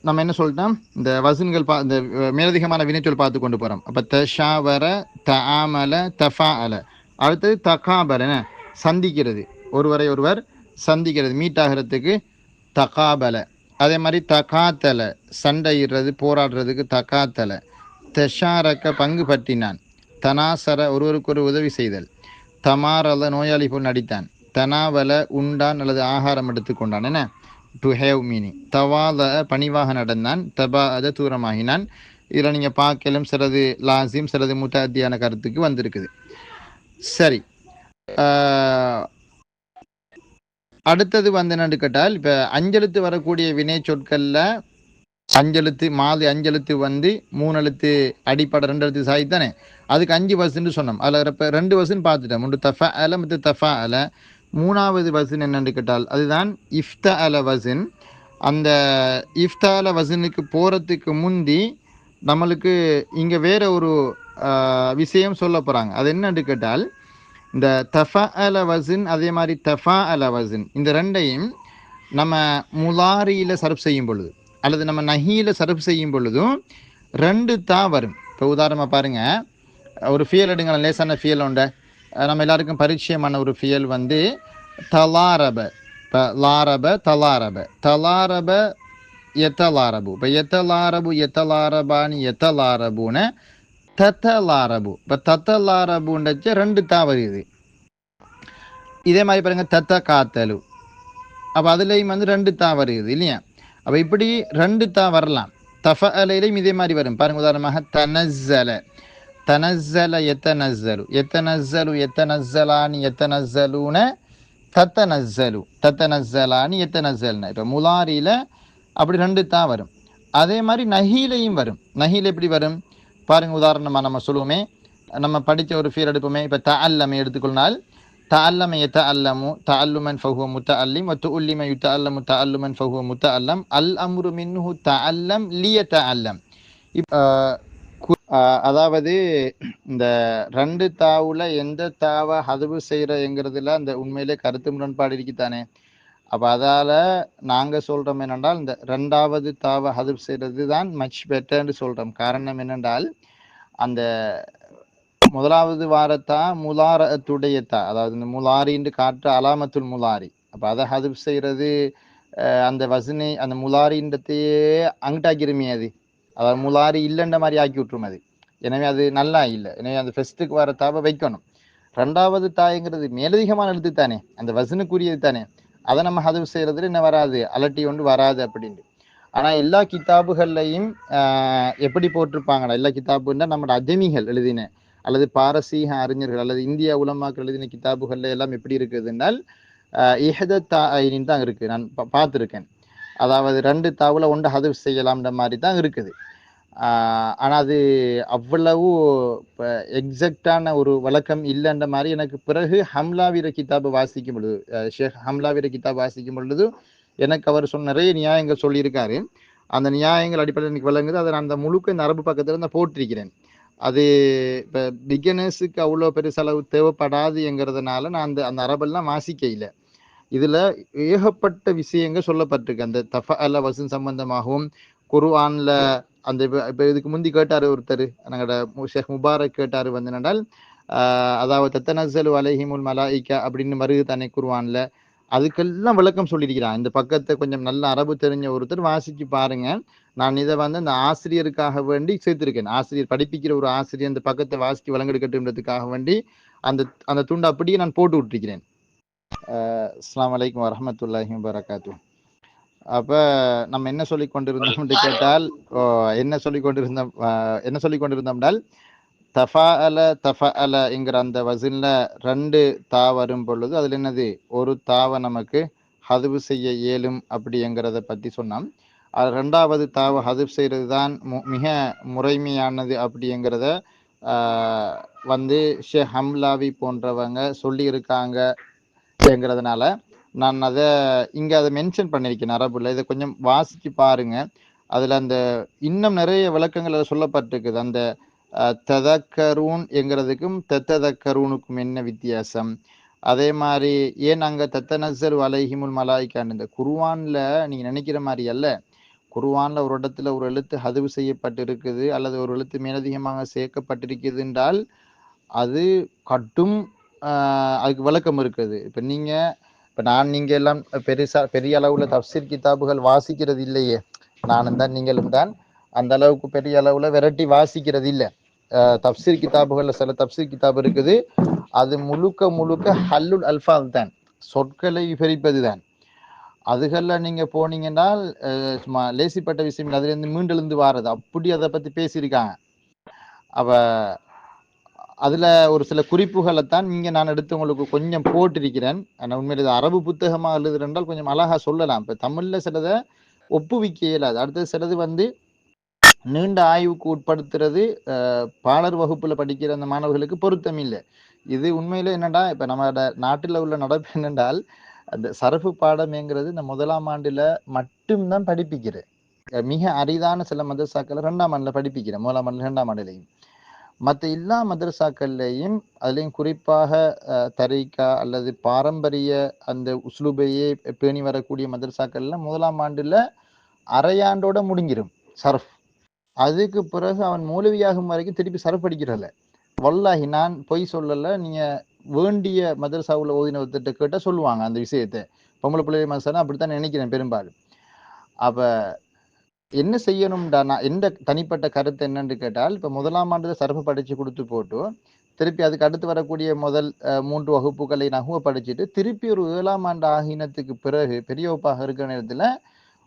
நம்ம என்ன சொல்லிட்டோம், இந்த வசன்கள் இந்த மேலதிகமான வினைச்சொல் பார்த்து கொண்டு போகிறோம். அப்போ தஷாவர தஆமல தஃபாஅல, அடுத்தது தகாபல சந்திக்கிறது, ஒருவரை ஒருவர் சந்திக்கிறது மீட் ஆகிறதுக்கு தகாபல. அதே மாதிரி தகாத்தல சண்டையிடுறது போராடுறதுக்கு தகாத்தல. தஷாரக்க பங்கு பற்றினான். தனாசர ஒருவருக்கு உதவி செய்தல். தமாரல நோயாளி போல் நடித்தான். தனாவல உண்டான் அல்லது ஆகாரம் எடுத்துக்கொண்டான், என்ன டு ஹேவ் மீனிங். தவால பணிவாக நடந்தான். தபா அத தூரமாகினான். இதில் நீங்கள் பார்க்கலும் சிலது லாசிம் சிலது முத்தாத்தியான கருத்துக்கு வந்திருக்குது. சரி, அடுத்தது வந்து என்னன்னு கேட்டால், இப்போ அஞ்செழுத்து வரக்கூடிய வினை சொற்களில் அஞ்செழுத்து மாது அஞ்செழுத்து வந்து 3 எழுத்து அடிப்படை 2 எழுத்து சாய் தானே, அதுக்கு 5 வசன்னு சொன்னோம். அதில் இப்போ 2 வசன் பார்த்துட்டோம், ஒன்று தஃபா அல மற்ற தஃபா அல. 3வது வசன் என்னென்னு கேட்டால் அதுதான் இஃப்த அல வசன். அந்த இஃப்த அல வசனுக்கு போகிறதுக்கு முந்தி நம்மளுக்கு இங்கே வேற ஒரு விஷயம் சொல்ல போகிறாங்க. அது என்னன்னு கேட்டால், இந்த தஃபா அல வசன் அதே மாதிரி தஃபா அல வசன் இந்த ரெண்டையும் நம்ம முலாரியில சர்ஃப் செய்யும் பொழுது அல்லது நம்ம நஹியில சர்ஃப் செய்யும் பொழுதும் ரெண்டு தான் வரும். இப்போ உதாரணமாக பாருங்க, ஒரு ஃபியல் எடுங்களேன், லேசான ஃபியல் உண்ட நம்ம எல்லாருக்கும் பரிச்சயமான ஒரு ஃபியல் வந்து தலாரப. இப்போ லாரப தலாரப, தலாரப எத்தலாரபு. இப்போ எத்தலாரபு எத்தலாரபான்னு எத்தலாரபுன்னு தத்தலாரபு. இப்போ தத்தலாரபுன்றச்சு ரெண்டு தான் வருது. இதே மாதிரி பாருங்க தத்த காத்தலு, அப்போ அதுலேயும் வந்து ரெண்டு தான் வருது இல்லையா? அப்போ இப்படி ரெண்டு தான் வரலாம். தஃப அலையிலையும் இதே மாதிரி வரும். பாருங்க உதாரணமாக தனஸ்ஸல, தனஸ்ஸல எத்தனஸ்ஸலு, எத்தனஸ்ஸலு எத்தனஸ்ஸலானி எத்தனஸ்ஸலூன தத்தனஸ்ஸலு, தத்தனஸ்ஸலானி எத்தனஸ்ஸல்னா. இப்போ முலாரியில் அப்படி ரெண்டு தான் வரும். அதே மாதிரி நஹீலையும் வரும். நஹீல் எப்படி வரும் பாருங்க, உதாரணமாக நம்ம சொல்லுவோமே, நம்ம படித்த ஒரு ஃபீல் எடுப்போமே. இப்போ தஅல்லம எடுத்துக்கொள்ளால் தஅல்லம யதஅல்லமு தஅல்லுமன் ஃபஹுவ முத்தஅல்லிம் வ துஅல்லிம யுதஅல்லமு தஅல்லுமன் ஃபஹுவ முத்தஅல்லம் அல் அம்ரு மின்ஹு தஅல்லம் லியதஅல்லம். அதாவது இந்த ரெண்டு தாவுல எந்த தாவை ஹதுவு செய்கிறங்கிறதுல அந்த உண்மையிலே கருத்து முரண்பாடு இருக்குத்தானே. அப்போ அதால் நாங்கள் சொல்கிறோம் என்னென்றால், இந்த ரெண்டாவது தாவை ஹதுவு செய்கிறது தான் மச் பெட்டர்ன்னு சொல்கிறோம். காரணம் என்னென்றால், அந்த முதலாவது வாரத்தா முலாரத்துடைய தா, அதாவது இந்த முலாரின்னு காட்டுற அலாமத்துல் முலாரி. அப்போ அதை ஹதுவு செய்கிறது அந்த வசனை அந்த முலாரின்றத்தையே அங்கிட்டாக்கிருமே அது, அதாவது முலாரி இல்லைன்ற மாதிரி ஆக்கி விட்டுரும் அது. எனவே அது நல்லா இல்லை. எனவே அந்த ஃபெஸ்ட்டுக்கு வர தாவை வைக்கணும். ரெண்டாவது தாய்ங்கிறது மேலதிகமான எழுத்து தானே, அந்த வசனுக்குரியது தானே, அதை நம்ம ஹதுவு செய்கிறதுல என்ன வராது, அலட்டி ஒன்று வராது அப்படின்ட்டு. ஆனால் எல்லா கிதாபுகள்லையும் எப்படி போட்டிருப்பாங்கடா, எல்லா கிதாபுன்னா நம்மளோட அஜமிகள் எழுதின அல்லது பாரசீக அறிஞர்கள் அல்லது இந்தியா உலமாக்கள் எழுதின கிதாபுகள்ல எல்லாம் எப்படி இருக்குதுன்னால் இஹதத்தாயின்னு தான் இருக்குது. நான் பார்த்துருக்கேன். அதாவது ரெண்டு தாவுல ஒன்று ஹதுவு செய்யலாம்ன்ற மாதிரி தான் இருக்குது. ஆனால் அது அவ்வளவு எக்ஸாக்டான ஒரு வழக்கம் இல்லைன்ற மாதிரி எனக்கு பிறகு ஹம்லாவீர கிதாபை வாசிக்கும் பொழுது, ஷேக் ஹம்லாவீர கிதாப் வாசிக்கும் பொழுது எனக்கு அவர் சொன்ன நிறைய நியாயங்கள் சொல்லியிருக்காரு. அந்த நியாயங்கள் அடிப்படையில் எனக்கு விளங்குது. அதை நான் அந்த முழுக்க இந்த அரபு பக்கத்தில் நான் போட்டிருக்கிறேன். அது இப்போ பிகினர்ஸுக்கு அவ்வளோ பெருசளவு தேவைப்படாதுங்கிறதுனால நான் அந்த அரபெல்லாம் வாசிக்க இல்லை. இதில் ஏகப்பட்ட விஷயங்கள் சொல்லப்பட்டிருக்கு. அந்த தஃப அல வசன் சம்பந்தமாகவும் குர்ஆன்ல அந்த இப்போ இதுக்கு முந்தி கேட்டார் ஒருத்தர், எங்களோட ஷேக் முபாரக் கேட்டார் வந்து என்னென்றால், அதாவது தத்தனஸ்ஸலு அலைஹிமுல் மலாயிகா அப்படின்னு மருகு தானே குர்ஆன்ல, அதுக்கெல்லாம் விளக்கம் சொல்லியிருக்கிறான். இந்த பக்கத்தை கொஞ்சம் நல்ல அரபு தெரிஞ்ச ஒருத்தர் வாசிச்சு பாருங்க. நான் இதை வந்து அந்த ஆசிரியருக்காக வேண்டி சேர்த்திருக்கேன். ஆசிரியர் படிப்பிக்கிற ஒரு ஆசிரியர் அந்த பக்கத்தை வாசித்து வழங்கெடுக்கட்டும்ன்றதுக்காக வேண்டி அந்த அந்த துண்டை அப்படியே நான் போட்டு விட்டுருக்கிறேன். அஸ்ஸலாமு அலைக்கும் வரஹ்மத்துல்லாஹி வபரகாத்துஹு. அப்ப நம்ம என்ன சொல்லி கொண்டிருந்தோம் என்று கேட்டால், என்ன சொல்லி கொண்டிருந்தோம் என்றால், தஃபஅல என்கிற அந்த வசன்ல ரெண்டு தா வரும் பொழுது அதுல என்னது, ஒரு தாவை நமக்கு ஹதுவு செய்ய இயலும் அப்படிங்கிறத பத்தி சொன்னோம். அது ரெண்டாவது தாவை ஹதுவு செய்யறது தான் மிக முறைமையானது அப்படிங்கிறத வந்து ஷேக் ஹம்லாவி போன்றவங்க சொல்லி இருக்காங்கங்கிறதுனால நான் அதை இங்கே அதை மென்ஷன் பண்ணியிருக்கேன் அரபுல. இதை கொஞ்சம் வாசிச்சு பாருங்க. அதில் அந்த இன்னும் நிறைய விளக்கங்கள் அதில் சொல்லப்பட்டிருக்குது. அந்த ததக்கரூன் என்கிறதுக்கும் தத்ததக்கரூனுக்கும் என்ன வித்தியாசம், அதே மாதிரி ஏன் அங்கே தத்தனஸ்ஸலு அலைஹிமுல் மலாயிகான்னு இந்த குர்ஆன்ல நீங்கள் நினைக்கிற மாதிரி அல்ல. குர்ஆன்ல ஒரு இடத்துல ஒரு எழுத்து ஹதுவு செய்யப்பட்டிருக்குது அல்லது ஒரு எழுத்து மேலதிகமாக சேர்க்கப்பட்டிருக்குது என்றால் அது கட்டும் அதுக்கு விளக்கம் இருக்குது. இப்போ நீங்கள் எல்லாம் பெரிய அளவில் தஃப்சீர் கிதாபுகள் வாசிக்கிறது இல்லையே. நானும் தான் நீங்களும் தான் அந்த அளவுக்கு பெரிய அளவில் விரட்டி வாசிக்கிறது இல்லை. தஃப்சீர் கிதாபுகளில் சில தஃப்சீர் கிதாபு இருக்குது, அது முழுக்க ஹல்லுல் அல்ஃபால் தான், சொற்களை விவரிப்பது தான். அதுகளில் நீங்கள் போனீங்கன்னால் சும்மா லேசிப்பட்ட விஷயம் அதுலேருந்து மீண்டெழுந்து வாரது அப்படி அதை பற்றி பேசியிருக்காங்க. அவ அதில் ஒரு சில குறிப்புகளைத்தான் இங்கே நான் எடுத்து உங்களுக்கு கொஞ்சம் போட்டிருக்கிறேன். ஆனால் உண்மையில் இது அரபு புத்தகமாக எழுதுறென்றால் கொஞ்சம் அழகாக சொல்லலாம். இப்போ தமிழில் சிலதை ஒப்புவிக்க இயலாது. அடுத்தது சிலது வந்து நீண்ட ஆய்வுக்கு உட்படுத்துறது பாலர் வகுப்பில் படிக்கிற அந்த மாணவர்களுக்கு பொருத்தம் இல்லை. இது உண்மையில் என்னென்னா, இப்போ நம்ம நாட்டில் உள்ள நடப்பு என்னென்றால், அந்த சரஃபு பாடம்ங்கிறது இந்த முதலாம் ஆண்டில் மட்டும்தான் படிப்பிக்கிறேன். மிக அரிதான சில மதரசாக்களை 2ஆம் ஆண்டில் படிப்பிக்கிறேன், முதலாம் ஆண்டில் 2ஆம் ஆண்டிலையும். மற்ற எல்லா மதரசாக்கள்லையும் அதுலேயும் குறிப்பாக தரீக்கா அல்லது பாரம்பரிய அந்த உஸ்லூபையே பேணி வரக்கூடிய மதரசாக்கள்ல முதலாம் ஆண்டுல அரையாண்டோட முடிஞ்சிடும் சர்ஃப். அதுக்கு பிறகு அவன் மௌலவியாகும் வரைக்கும் திருப்பி சர்ஃப் அடிக்கிறதில்ல. வல்லாஹி நான் பொய் சொல்லலை. நீங்கள் வேண்டிய மதரசாவில் ஓதினவர்கிட்ட கேட்டால் சொல்லுவாங்க அந்த விஷயத்தை. பொம்பளை பிள்ளை மதரசா அப்படித்தான் நினைக்கிறேன் பெரும்பாலும். அப்போ என்ன செய்யணும்டா, நான் எந்த தனிப்பட்ட கருத்து என்னன்னு கேட்டால், இப்போ முதலாம் ஆண்டு சர்ஃபை படித்து கொடுத்து போட்டு திருப்பி அதுக்கு அடுத்து வரக்கூடிய முதல் 3 வகுப்புகளை நகுவை படிச்சுட்டு திருப்பி ஒரு 7ஆம் ஆண்டு ஆகினத்துக்கு பிறகு பெரிய வகுப்பாக இருக்கிற நேரத்தில்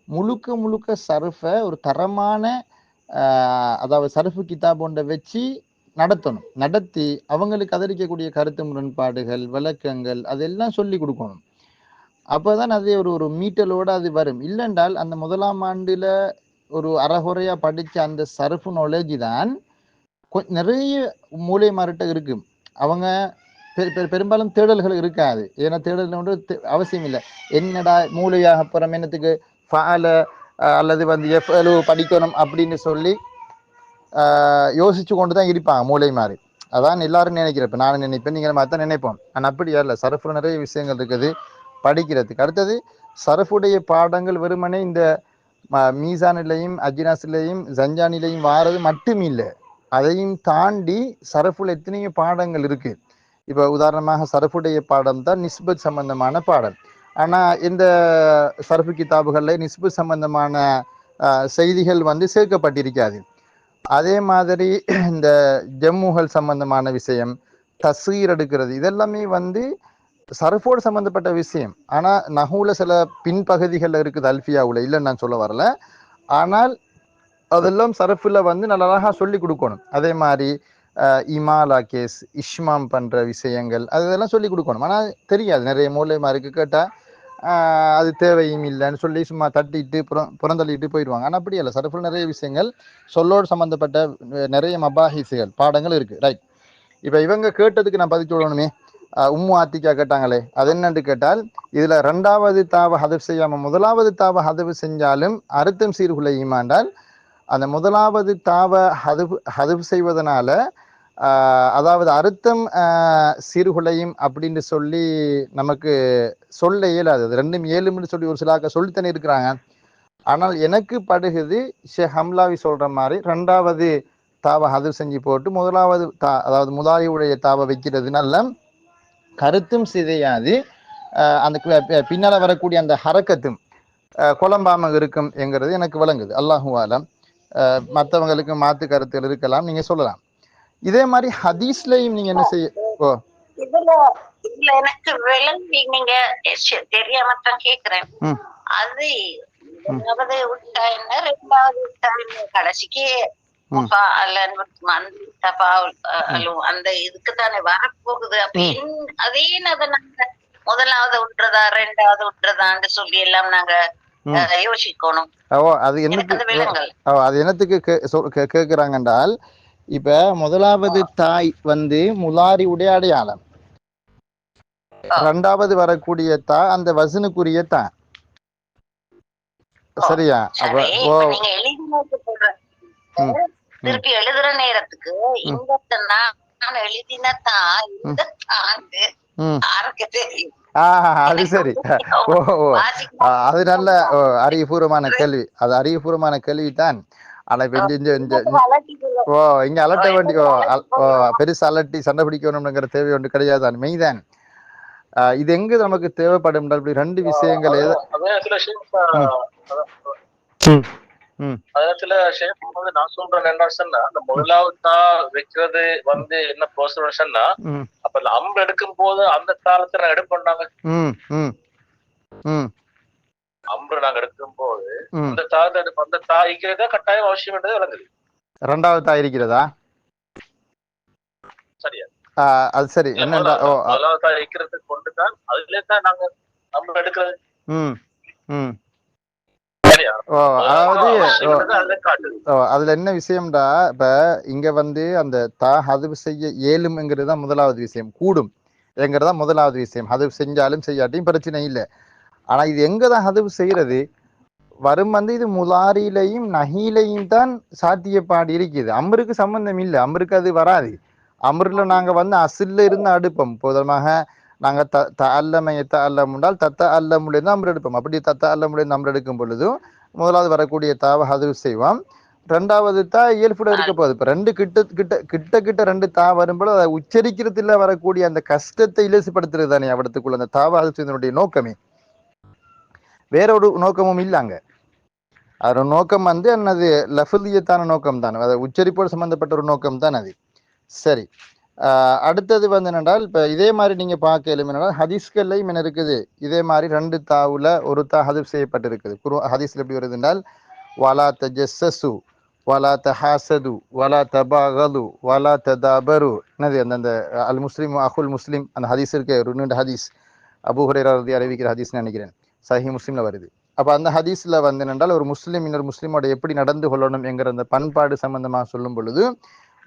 முழுக்க முழுக்க சர்ஃபை ஒரு தரமான அதாவது சர்ஃபு கிதாப் ஒன்றை வச்சு நடத்தணும். நடத்தி அவங்களுக்கு அதரிக்கக்கூடிய கருத்து முரண்பாடுகள் விளக்கங்கள் அதெல்லாம் சொல்லி கொடுக்கணும். அப்போதான் அது ஒரு மீட்டலோடு அது வரும். இல்லைன்றால் அந்த முதலாம் ஆண்டுல ஒரு அறகுறையா படிச்ச அந்த சர்ஃபு நாலேஜ் தான் நிறைய மூளை மாறிட்ட இருக்கு. அவங்க பெரும்பாலும் தேடல்கள் இருக்காது. ஏன்னா தேடல் ஒன்று அவசியம் இல்லை. என்னடா மூளையாக அப்புறம் என்னத்துக்கு ஃபால அல்லது வந்து எஃப்எலு படிக்கணும் அப்படின்னு சொல்லி யோசிச்சு கொண்டு தான் இருப்பாங்க மூளை மாறி. அதான் எல்லாரும் நினைக்கிறேன். இப்போ நானும் நினைப்பேன், நீங்கள் மாதிரி தான் நினைப்போம். ஆனால் அப்படியா இல்லை. சரஃபில் நிறைய விஷயங்கள் இருக்குது படிக்கிறதுக்கு. அடுத்தது சரஃபுடைய பாடங்கள் வெறுமனே இந்த மீசானிலையும் அஜினாசிலையும் ஜஞ்சானிலையும் வாரது மட்டும் இல்லை, அதையும் தாண்டி சரஃபுல் எத்தனையோ பாடங்கள் இருக்கு. இப்போ உதாரணமாக சரஃபுடைய பாடம் தான் நிஸ்பத் சம்பந்தமான பாடம். ஆனால் இந்த சரஃபு கிதாபுகளில் நிஸ்பத் சம்பந்தமான செய்திகள் வந்து சேர்க்கப்பட்டிருக்காது. அதே மாதிரி இந்த ஜம்முகள் சம்பந்தமான விஷயம், தஸ்வீர் எடுக்கிறது, இதெல்லாமே வந்து சரஃபோடு சம்பந்தப்பட்ட விஷயம். ஆனால் நஹூல சில பின்பகுதிகளில் இருக்குது அல்ஃபியாவில், இல்லைன்னு நான் சொல்ல வரல. ஆனால் அதெல்லாம் சரஃபில் வந்து நல்லா அழகாக சொல்லி கொடுக்கணும். அதே மாதிரி இமாலா கேஸ் இஷ்மாம் பண்ணுற விஷயங்கள் அதெல்லாம் சொல்லி கொடுக்கணும். ஆனால் தெரியாது, நிறைய மூலைமாருக்கு கேட்டால் அது தேவையும் இல்லைன்னு சொல்லி சும்மா தட்டிட்டு புறந்தள்ளிட்டு போயிடுவாங்க. ஆனால் அப்படி இல்லை. சரஃபில் நிறைய விஷயங்கள் சொல்லோடு சம்மந்தப்பட்ட நிறைய மபாஹிசுகள் பாடங்கள் இருக்குது. ரைட். இப்போ இவங்க கேட்டதுக்கு நான் பதில் சொல்லணுமே. உம்மு ஆத்திக்கா கேட்டாங்களே, அது என்னன்னு கேட்டால், இதில் 2வது தாவ ஹதப் செய்யாமல் 1வது தாவ ஹதவு செஞ்சாலும் அறுத்தம் சீர்குலை ஈமாண்டால் அந்த 1வது தாவ ஹதவு செய்வதனால அதாவது அறுத்தம் சீர்குலையும் அப்படின்னு சொல்லி நமக்கு சொல்ல இயலாது. அது 2ம் 7ம்னு சொல்லி ஒரு சிலாக்க சொல்லித்தானே இருக்கிறாங்க. ஆனால் எனக்கு படுகுது ஷேக் ஹம்லாவி சொல்ற மாதிரி 2வது தாவ ஹதவு செஞ்சு போட்டு 1வது அதாவது முதாரியுடைய தாவ வைக்கிறதுனால கருத்தும் சிதையாது, அந்த பின்னால வரக்கூடிய அந்த ஹரக்கத்தும் குழம்பாம இருக்கும் என்கிறது எனக்கு விளங்குது. அல்லாஹு ஆலம். மற்றவங்களுக்கு மாத்து கருத்துகள் இருக்கலாம், நீங்க சொல்லலாம். இதே மாதிரி ஹதீஸ்லயும் நீங்க என்ன செய்ய இதுல எனக்கு விளங்கி நீங்க தெரியாமத்தான் கேக்குறேன். அது 1வது விட்டா என்ன 2வது விட்டா என்ன கடைசிக்கு அந்த இதுக்கு தானே வரப்போகுது. அதே நாங்க 1வது விட்டுறதா 2வது விட்டுறதான்னு சொல்லி எல்லாம் நாங்க யோசிக்கணும். அது என்னத்துக்கு கேக்குறாங்க என்றால், இப்ப 1வது தாய் வந்து முலாரி உடைய அடையாளம், 2வது வரக்கூடிய தா அந்த வசனுக்குரிய தா. சரியா? நீங்க திருப்பி எழுதுற நேரத்துக்கு இந்த நான் எழுதினதான் இந்த தாண்டு யாருக்கு தெரியும்? அது சரி. அது நல்ல அறிவுபூர்வமான கேள்வி. அது அறிவுபூர்வமான கேள்விதான். ஆனா இப்ப இங்க அலட்ட வேண்டி பெருசு அலட்டி சண்டை பிடிக்கணும்ங்கிற தேவை ஒன்று கிடையாது. மெய்தான். இது எங்க நமக்கு தேவைப்படும்? இப்படி 2 விஷயங்கள் அதுல நான் சொல்றேன் என்ன சொன்னா, அந்த 1வது தா வைக்கிறது வந்து என்ன ப்ரோசஸ்னா, அப்ப அம்பு எடுக்கும் போது அந்த காலத்துல நாங்க எடுப்போம்னாங்க. அம்பு நாங்க எடுக்கும் போது அந்த தா இருக்கிறதா கட்டாயம் அவசியம் என்றது விளங்குது. 2வது தா இருக்கிறதா? சரியா? அது சரி. என்னடா 1வது தா இருக்கிறது கொண்டுதான் அதுல தான் நாங்க அம்பு எடுக்கிறது. அதுல என்ன விஷயம்டா, இப்ப இங்க வந்து அந்த தா ஹதுவு செய்ய இயலும்ங்கிறது தான் 1வது விஷயம். கூடும் என்கிறதா 1வது விஷயம். ஹதுவு செஞ்சாலும் செய்யாட்டியும் பிரச்சனை இல்லை. ஆனா இது எங்கதான் ஹதுவு செய்யறது? வரும் வந்து இது முலாரிலையும் நஹீலையும் தான் சாத்தியப்பாடு இருக்குது. அம்ருக்கு சம்பந்தம் இல்லை, அம்ருக்கு அது வராது. அம்ருல நாங்க வந்து அசில்ல இருந்து அடுப்போம். பொதுவாக நாங்க த அல்லம எத்த அல்லம் உண்டால் தத்த அல்லமுலேருந்து அம்ரு எடுப்போம். அப்படி தத்த அல்லமுலேருந்து அம்ரு எடுக்கும் பொழுதும் முதலாவது வரக்கூடிய தாவை ஹதுஃப் செய்வோம். ரெண்டாவது தா இயல்புல இருக்க போகுது. இப்ப ரெண்டு கிட்ட ரெண்டு தா வரும்போது அதை உச்சரிக்கிறதுல வரக்கூடிய அந்த கஷ்டத்தை இலசுப்படுத்துறது தானே அவடத்துக்குள்ள அந்த தாவை ஹதுஃப் செய்வதனுடைய நோக்கமே. வேற ஒரு நோக்கமும் இல்லைங்க. அதோட நோக்கம் வந்து என்னது லஃபலியத்தான நோக்கம் தான், அதை உச்சரிப்போடு சம்பந்தப்பட்ட ஒரு நோக்கம் தான் அது. சரி, அடுத்தது வந்து என்னென்றால் இப்போ இதே மாதிரி நீங்க பார்க்க என்னென்னால் ஹதீஸ்கள்லையும் என்ன இருக்குது, இதே மாதிரி ரெண்டு தாவுல ஒரு தா ஹதுஃப் செய்யப்பட்டிருக்குது. ஹதீஸ்ல எப்படி வருது என்றால் வலா தஜஸ்ஸசு வலா தஹாசது வலா தபாகது வலா ததாபரு. என்னது அந்த அல் முஸ்லிம் அஹுல் முஸ்லிம் அந்த ஹதீஸ் இருக்கு, ஒரு நீண்ட ஹதீஸ், அபூ ஹுரைரா ரலியல்லாஹு அறிவிக்கிற ஹதீஸ் நினைக்கிறேன், சஹீஹ் முஸ்லிம்ல வருது. அப்ப அந்த ஹதீஸ்ல வந்து என்னென்றால் ஒரு முஸ்லிம் இன்னொரு முஸ்லிமோட எப்படி நடந்து கொள்ளணும் என்கிற அந்த பண்பாடு சம்பந்தமாக சொல்லும் பொழுது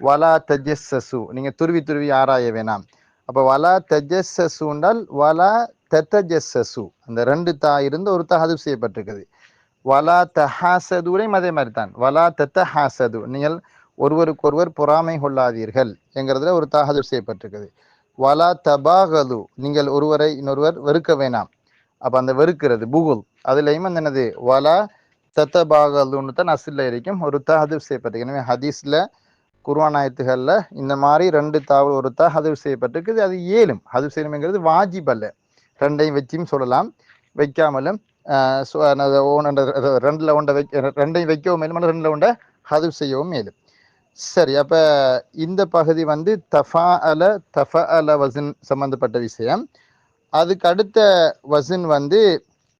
வலா தஜஸ்ஸசு, நீங்க துருவி ஆராய வேணாம். அப்ப வலா தஜஸ்ஸசு என்றால் வலா தத்தஜஸ்ஸசு, அந்த ரெண்டு தா இருந்து ஒரு தா ஹதுஃப் செய்யப்பட்டிருக்குது. வலா தஹாசதுரையும் அதே மாதிரி தான், வலா தத்தஹாசது, நீங்கள் ஒருவருக்கொருவர் பொறாமை கொள்ளாதீர்கள் என்கிறதுல ஒரு தா ஹதுஃப் செய்யப்பட்டிருக்குது. வலா தபாகது, நீங்கள் ஒருவரை இன்னொருவர் வெறுக்க வேணாம். அப்ப அந்த வெறுக்கிறது புகுல், அதுலயும் அந்த என்னது வலா தத்தபாகதுன்னு தான் அசில்ல இருக்கும் ஒரு தா ஹதுஃப் செய்யப்பட்டிருக்கு. எனவே ஹதீஸ்ல குர்ஆன் ஆயத்துகள்ல இந்த மாதிரி ரெண்டு தாவு ஒரு தா ஹதுஃப் செய்யப்பட்டிருக்குது. அது ஏலும் ஹதுஃப் செய்யணுங்கிறது வாஜிப் அல்ல. ரெண்டையும் வச்சும் சொல்லலாம், வைக்காமலும் ரெண்டையும் வைக்கவும் மேலும் ரெண்டுல ஒன்றை ஹதுஃப் செய்யவும் மேலும். சரி, அப்ப இந்த பகுதி வந்து தஃபஅல வஸன் சம்பந்தப்பட்ட விஷயம். அதுக்கு அடுத்த வஸன் வந்து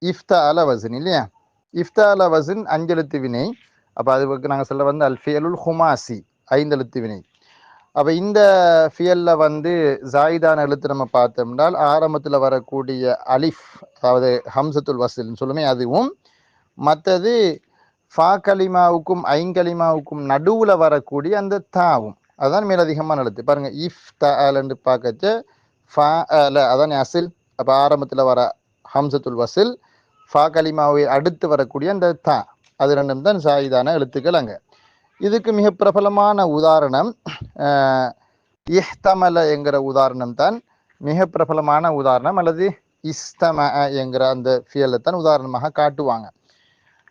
இஃப்தஅல வஸன் இல்லையா? இஃப்தஅல வஸன் அஞ்செழுத்து வினை. அப்ப அதுக்கு நாங்க சொல்ல வந்து அல் ஃபியலுல் ஹுமாசி, ஐந்தெழுத்து வினை. அப்ப இந்த ஃபியல்ல வந்து ஜாயிதான எழுத்து நம்ம பார்த்தோம்னால் ஆரம்பத்துல வரக்கூடிய அலிஃப், அதாவது ஹம்சத்துல் வஸ்ல் சொல்லுமே அதுவும், மற்றது ஃபா கலிமாவுக்கும் ஐங்கலிமாவுக்கும் நடுவுல வரக்கூடிய அந்த தாவும், அதான் மேலதிகமான எழுத்து. பாருங்க இஃப்தஅலன்னு பார்க்கச்ச ஃபஅல அதான் அசில். அப்ப ஆரம்பத்துல வர ஹம்சத்துல் வஸ்ல், ஃபா கலிமாவை அடுத்து வரக்கூடிய அந்த தா, அது ரெண்டும் தான் ஜாயிதான எழுத்துக்கள் அங்க. இதுக்கு மிக பிரபலமான உதாரணம் இஹ்தமல என்கிற உதாரணம் தான் மிக பிரபலமான உதாரணம், அல்லது இஸ்தம என்கிற அந்த ஃபியலை தான் உதாரணமாக காட்டுவாங்க.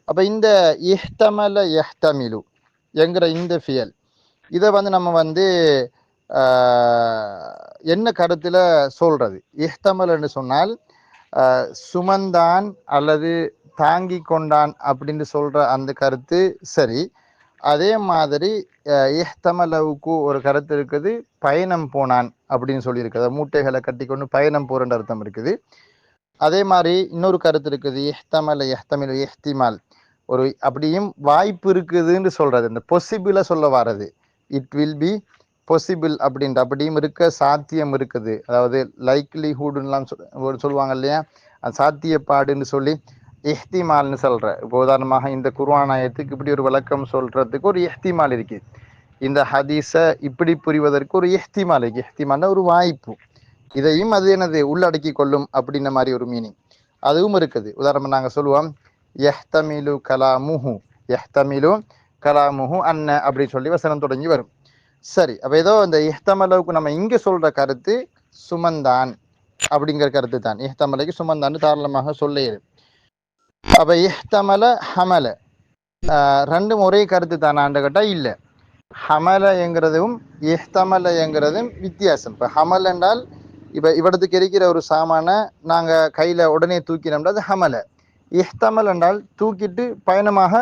அப்ப இந்த இஹ்தமல யஹ்தமிலு என்கிற இந்த ஃபியல், இதை வந்து நம்ம வந்து என்ன கருத்துல சொல்றது? இஹ்தமல்னு சொன்னால் சுமந்தான் அல்லது தாங்கி கொண்டான் அப்படின்னு சொல்ற அந்த கருத்து சரி. அதே மாதிரி இஹ்தமலவுக்கு ஒரு கருத்து இருக்குது, பயணம் போனான் அப்படின்னு சொல்லியிருக்குது, மூட்டைகளை கட்டி கொண்டு பயணம் போறன்ற அர்த்தம் இருக்குது. அதே மாதிரி இன்னொரு கருத்து இருக்குது இஹ்தமல யஹ்தமிலு இஹ்திமால், ஒரு அப்படியும் வாய்ப்பு இருக்குதுன்னு சொல்றது, இந்த பொசிபிள சொல்ல வர்றது, இட் வில் பி பொசிபிள் அப்படின்ற அப்படியும் இருக்க சாத்தியம் இருக்குது, அதாவது லைக்லிஹுட்லாம் சொல்லுவாங்க இல்லையா, அது சாத்தியப்பாடுன்னு சொல்லி இஹ்திமால்னு சொல்ற. இப்போ உதாரணமாக இந்த குர்ஆன் ஆயத்துக்கு இப்படி ஒரு விளக்கம் சொல்றதுக்கு ஒரு இஹ்திமால் இருக்கு, இந்த ஹதீஸை இப்படி புரிவதற்கு ஒரு இஹ்திமால் இருக்கு. இஹ்திமால்னா ஒரு வாய்ப்பு, இதையும் அது என்னது உள்ளடக்கி கொள்ளும் அப்படின்ற மாதிரி ஒரு மீனிங் அதுவும் இருக்குது. உதாரணம் நாங்க சொல்லுவோம் யஹ்தமிலு கலாமுஹு, யஹ்தமிலு கலாமுஹு அன்ன அப்படி சொல்லி வசனம் தொடங்கி வரும். சரி, அப்ப ஏதோ இந்த இஹ்தமலவுக்கு நம்ம இங்க சொல்ற கருத்து சுமந்தான் அப்படிங்கிற கருத்து தான். இஹ்தமலைக்கு சுமந்தான்னு தாராளமாக சொல்லிடு. அப்ப இஹ்தமல ஹமல ரெண்டும் ஒரே கருத்து தானான்னு கேட்டா இல்ல. ஹமல என்கிறதும் இஹ்தமல என்கிறதும் வித்தியாசம். இப்ப ஹமல் என்றால் இப்ப இவடத்துக்கு இருக்கிற ஒரு சாமான நாங்க கையில உடனே தூக்கினோம்னா அது ஹமல. இஹ்தமல் என்றால் தூக்கிட்டு பயணமாக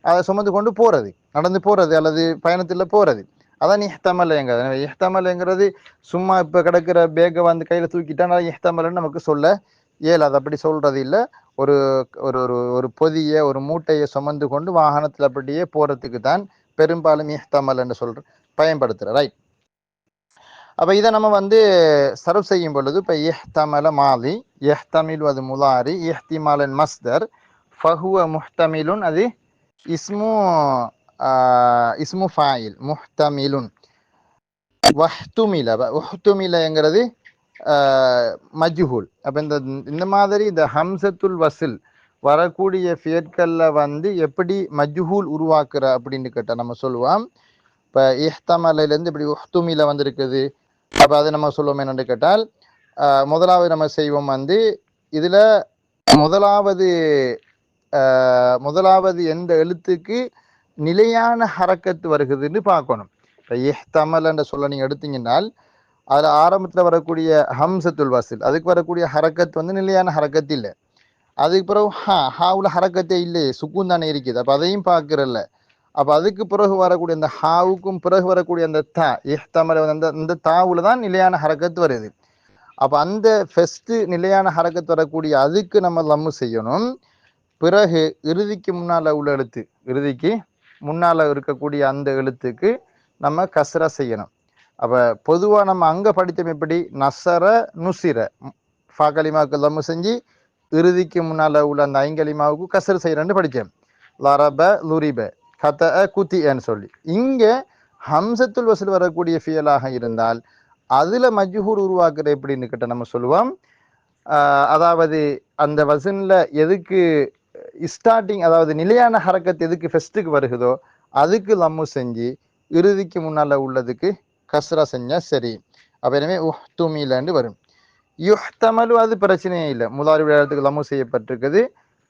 அதை சுமந்து கொண்டு போறது, நடந்து போறது அல்லது பயணத்துல போறது, அதான் இஹ்தமல்ங்கிறது. இஹ்தமல்ங்கிறது சும்மா இப்ப கிடக்கிற பேக்கை வந்து கையில தூக்கிட்டா இஹ்தமல்னு நமக்கு சொல்ல இயலாது, அப்படி சொல்றது இல்லை. ஒரு ஒரு ஒரு பொதிய ஒரு மூட்டையை சுமந்து கொண்டு வாகனத்துல அப்படியே போறதுக்கு தான் பெரும்பாலும் இஹ்தமல் என்று சொல்ற பயன்படுத்துற. ரைட். அப்ப இதை நம்ம வந்து சர்வ் செய்யும் பொழுது இப்ப இஹ்தமல மாதி, இஹ்தமில் அது முலாரி, இஹ்திமாலன் மஸ்தர், ஃபஹுவ முஹ்தமிலுன் அது இஸ்மு ஃபாயில் முஹ்தமிலுன். வஹ்துமில, வஹ்துமிலங்கிறது மஜ்ஹூல். அப்ப இந்த மாதிரி இந்த ஹம்சத்துல் வஸ்ல் வரக்கூடிய ஃபியற்கள்ல வந்து எப்படி மஜ்ஹூல் உருவாக்குற அப்படின்னு கேட்டால் நம்ம சொல்லுவோம். இப்போ இஹ்தமலிலேருந்து இப்படி உஹ்துமில வந்திருக்குது. அப்போ அதை நம்ம சொல்லுவோம் என்னென்னு கேட்டால், முதலாவது நம்ம செய்வோம் வந்து இதில் முதலாவது எந்த எழுத்துக்கு நிலையான ஹரக்கத்து வருகுதுன்னு பார்க்கணும். இப்போ இஹ்தமல் என்ற சொல்ல நீங்கள் எடுத்தீங்கன்னால் அதில் ஆரம்பத்தில் வரக்கூடிய ஹம்சத்துல் வசில் அதுக்கு வரக்கூடிய ஹரக்கத் வந்து நிலையான ஹரக்கத்து இல்லை. அதுக்கு பிறகு ஹாவுல ஹரக்கத்தே இல்லையே, சுக்கூன் தானே இருக்குது. அப்போ அதையும் பார்க்குறல்ல. அப்போ அதுக்கு பிறகு வரக்கூடிய அந்த ஹாவுக்கும் பிறகு வரக்கூடிய அந்த தா இஹ்தமல் அந்த தாவுல தான் நிலையான ஹரக்கத்து வருது. அப்போ அந்த ஃபஸ்ட்டு நிலையான ஹரக்கத்து வரக்கூடிய அதுக்கு நம்ம லம்மு செய்யணும். பிறகு இறுதிக்கு முன்னால் உள்ள எழுத்து, இறுதிக்கு முன்னால் இருக்கக்கூடிய அந்த எழுத்துக்கு நம்ம கஸ்ரா செய்யணும். அப்போ பொதுவாக நம்ம அங்கே படித்தோம் எப்படி, நசர நுசிர ஃபாக்கலிமாவுக்கு லம்மு செஞ்சு இறுதிக்கு முன்னால் உள்ள அந்த ஐங்கலிமாவுக்கு கசர் செய்கிறேன்னு படித்தேன். லரப லுரிப கத குத்தின்னு சொல்லி. இங்கே ஹம்சத்துல் வசல் வரக்கூடிய ஃபியலாக இருந்தால் அதில் மஜ்ஹூல் உருவாக்குற எப்படின்னு கிட்ட நம்ம சொல்லுவோம். அதாவது அந்த வசனில் எதுக்கு ஸ்டார்டிங், அதாவது நிலையான ஹரக்கத்து எதுக்கு ஃபஸ்ட்டுக்கு வருகுதோ அதுக்கு லம்மு செஞ்சு இறுதிக்கு முன்னால் உள்ளதுக்கு கஸ்ரா செஞ்சால் சரி. அப்போ எனவே உஹ்துமிலன்னு வரும். யுஹ்தமலு அது பிரச்சனையே இல்லை. முதாரியுடைய இடத்துக்கு லம்மு செய்யப்பட்டிருக்குது,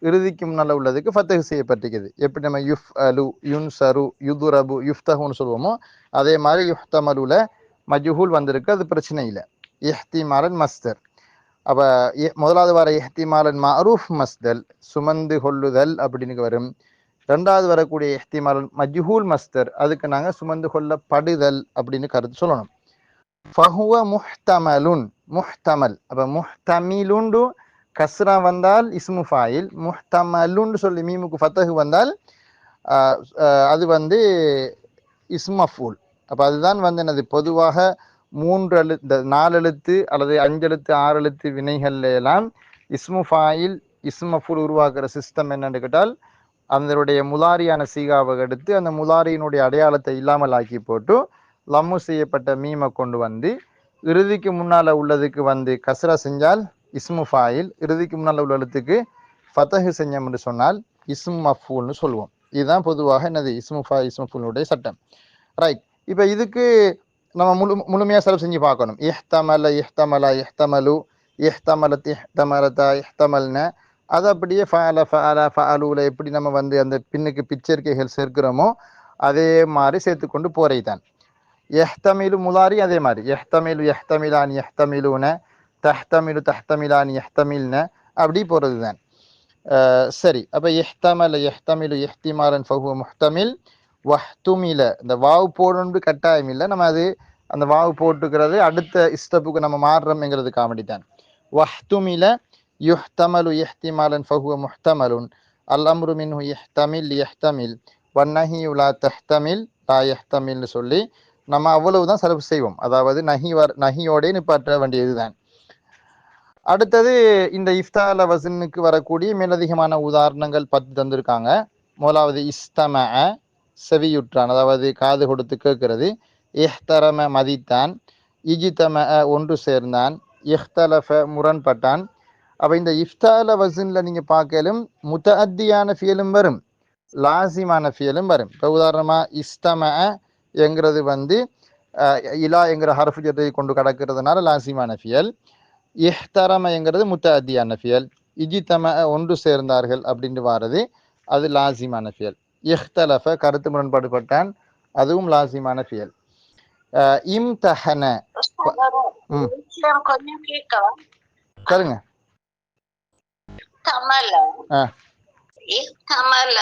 இறுதிக்கு முன்னால் உள்ளதுக்கு ஃபத்தஹ் செய்யப்பட்டிருக்குது. எப்படி நம்ம யுஃப் அலு யுன் சரு யுதுரபு யுஃப்தஹுன்னு சொல்லுவோமோ அதே மாதிரி யுஹ்தமலுல மஜ்ஹூல் வந்திருக்கு, அது பிரச்சனை இல்லை. இஹ்திமாலன் மஸ்தர். அப்போ முதலாவது வர இஹ்திமாலன் மஅரூஃப் மஸ்தல் சுமந்து கொள்ளுதல் அப்படின்னு வரும். ரெண்டாவது வரக்கூடிய இஹ்திமாலன் மஜ்ஹூல் மஸ்தர், அதுக்கு நாங்கள் சுமந்து கொள்ளப்படுதல் அப்படின்னு கருத்து சொல்லணும். ஃபஹுவ முஹ்தமலுன் முஹ்தமல். அப்போ முஹ்தமிலுண்டு கஸ்ரா வந்தால் இஸ்மு ஃபாயில், முஹ்தமலுன்னு சொல்லி மீமுக்கு ஃபத்தஹு வந்தால் அது வந்து இஸ்மு மஃபூல். அப்போ அதுதான் வந்து என்னது, பொதுவாக 4 எழுத்து அல்லது 5 எழுத்து 6 எழுத்து வினைகள்ல எல்லாம் இஸ்மு ஃபாயில் இஸ்மு மஃபூல் உருவாக்குற சிஸ்டம் என்னன்னு கேட்டால், அதனுடைய முலாரியான சீகாவை எடுத்து அந்த முலாரியினுடைய அடையாளத்தை இல்லாமல் ஆக்கி போட்டு லம்மு செய்யப்பட்ட மீமை கொண்டு வந்து இறுதிக்கு முன்னால் உள்ளதுக்கு வந்து கஸ்ரா செஞ்சால் இஸ்மு ஃபாயில், இறுதிக்கு முன்னால் உள்ள எழுத்துக்கு ஃபத்தஹு செஞ்சோம் என்று சொன்னால் இஸ்மு மஃபூல்னு சொல்லுவோம். இதுதான் பொதுவாக என்னது இஸ்மு ஃபாயில் இஸ்மு மஃபூலுடைய சட்டம். ரைட். இப்போ இதுக்கு நம்ம முழுமையாக செலவு செஞ்சு பார்க்கணும். இஹ்தமல இஹ்தமலா இஹ்தமலு இஹ்தமலத் இஹ்தமலதா இஹ்தமல்ன, அது அப்படியே ஃபஅல ஃபஅல ஃபஅலூல எப்படி நம்ம வந்து அந்த பின்னுக்கு பிச்சரிக்கைகள் சேர்க்கிறோமோ அதே மாதிரி சேர்த்து கொண்டு போரை தான். எஹ்தமிலு முலாரி அதே மாதிரி எஹ்தமிலு எஹ்தமிலான் எஹ்தமிலுன தஹ்தமிலு தஹ்தமிலான் எஹ்தமில்ன அப்படி போகிறது தான். சரி. அப்போ எஹ்தமல எஹ்தமிலு எஹ்திமாலன் ஃபஹுவ முஹ்தமில் வஹ்துமில. இந்த வாவு போடணுன்னு கட்டாயம் இல்லை, நம்ம அது அந்த வாவு போட்டுக்கிறது அடுத்த ஸ்டெப்புக்கு நம்ம மாறுறோம்ங்கிறதுக்காக வேண்டித்தான். வஹ்துமில யுஹ்தமலு எஹ்திமாலன் ஃபஹுவ முஹ்தமலுன் அல் அம்ரு மின்ஹு யஹ்தமில் யஹ்தமில் வன்னஹியு லா தஹ்தமில் லா யஹ்தமில்னு சொல்லி நம்ம அவ்வளவுதான் செலவு செய்வோம். அதாவது நஹியோடே நிப்பாற்ற வேண்டியதுதான். அடுத்தது இந்த இஃப்தால வசனுக்கு வரக்கூடிய மேலதிகமான உதாரணங்கள் 10 தந்திருக்காங்க. முதலாவது இஸ்தம செவியுற்றான், அதாவது காது கொடுத்து கேட்கிறது. இஹ்தரம மதித்தான், இஜிதம ஒன்று சேர்ந்தான், இஹ்தலஃப முரண்பட்டான். அப்போ இந்த இஃப்தால வசன்ல நீங்க பார்க்கலும் முத்தஅத்தியான ஃபியலும் வரும், லாசிமான ஃபியலும் வரும். இப்போ உதாரணமா இஸ்தம என்கிறது வந்து இலா என்கிற ஹர்ஃபு ஜர்ரை கொண்டு கடக்கிறதுனால லாசிமான ஃபியல். இஹ்தரம என்கிறது முத்தஅத்தியான ஃபியல். இஜிதம ஒன்று சேர்ந்தார்கள் அப்படின்னு வாரது, அது லாசிமான ஃபியல். இஹ்தலஃப கருத்து முரண்பாடுபட்டான், அதுவும் லாசிமான ஃபியல். இம்தஹன கொஞ்சம் கேட்கவா? சொல்லுங்க. தமல இஹ்தமல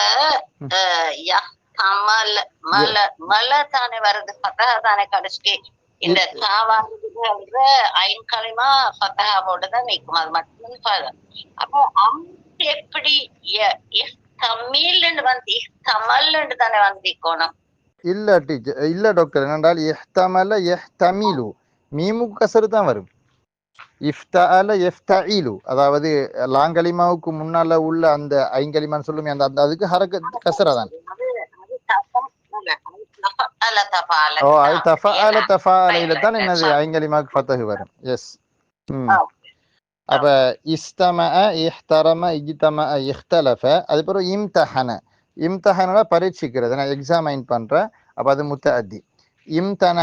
யஹ்தமல் மல மல தானே வருது, ஃபதஹா தானே கடைசிக்கு. இந்த தாவாங்க ஐன்கலிமா ஃபதஹாவோட தான் நிற்கும், அது மட்டும். அப்போ எப்படி இஹ்தமில்னு வந்து இஹ்தமல்னு தானே வந்திக்கணும்? இல்ல டீச்சர், இல்ல டாக்டர். என்னென்றால் இஹ்தமல யஹ்தமிலு மீமுக்கு கசரு தான் வரும். இஃப்தஅல யஃப்தஇலு, அதாவது லாங்கலிமாவுக்கு முன்னால உள்ள அந்த ஐங்கலிமான்னு சொல்லுமே அந்த அதுக்கு ஹரக்கத் கசரா தான். ஓ, அது தஃபஅல தஃபஅலைல தான் என்னது ஐங்கலிமாவுக்கு ஃபதஹ் வரும். எஸ். அப்ப இஸ்தம இஹ்தரம இஜ்தம இஹ்தலஃப அது பிறகு இம்தஹன பரீட்சிக்கிறது, நான் எக்ஸாமைன் பண்றேன். அப்ப அது முத்தஅத்தி. இம்தன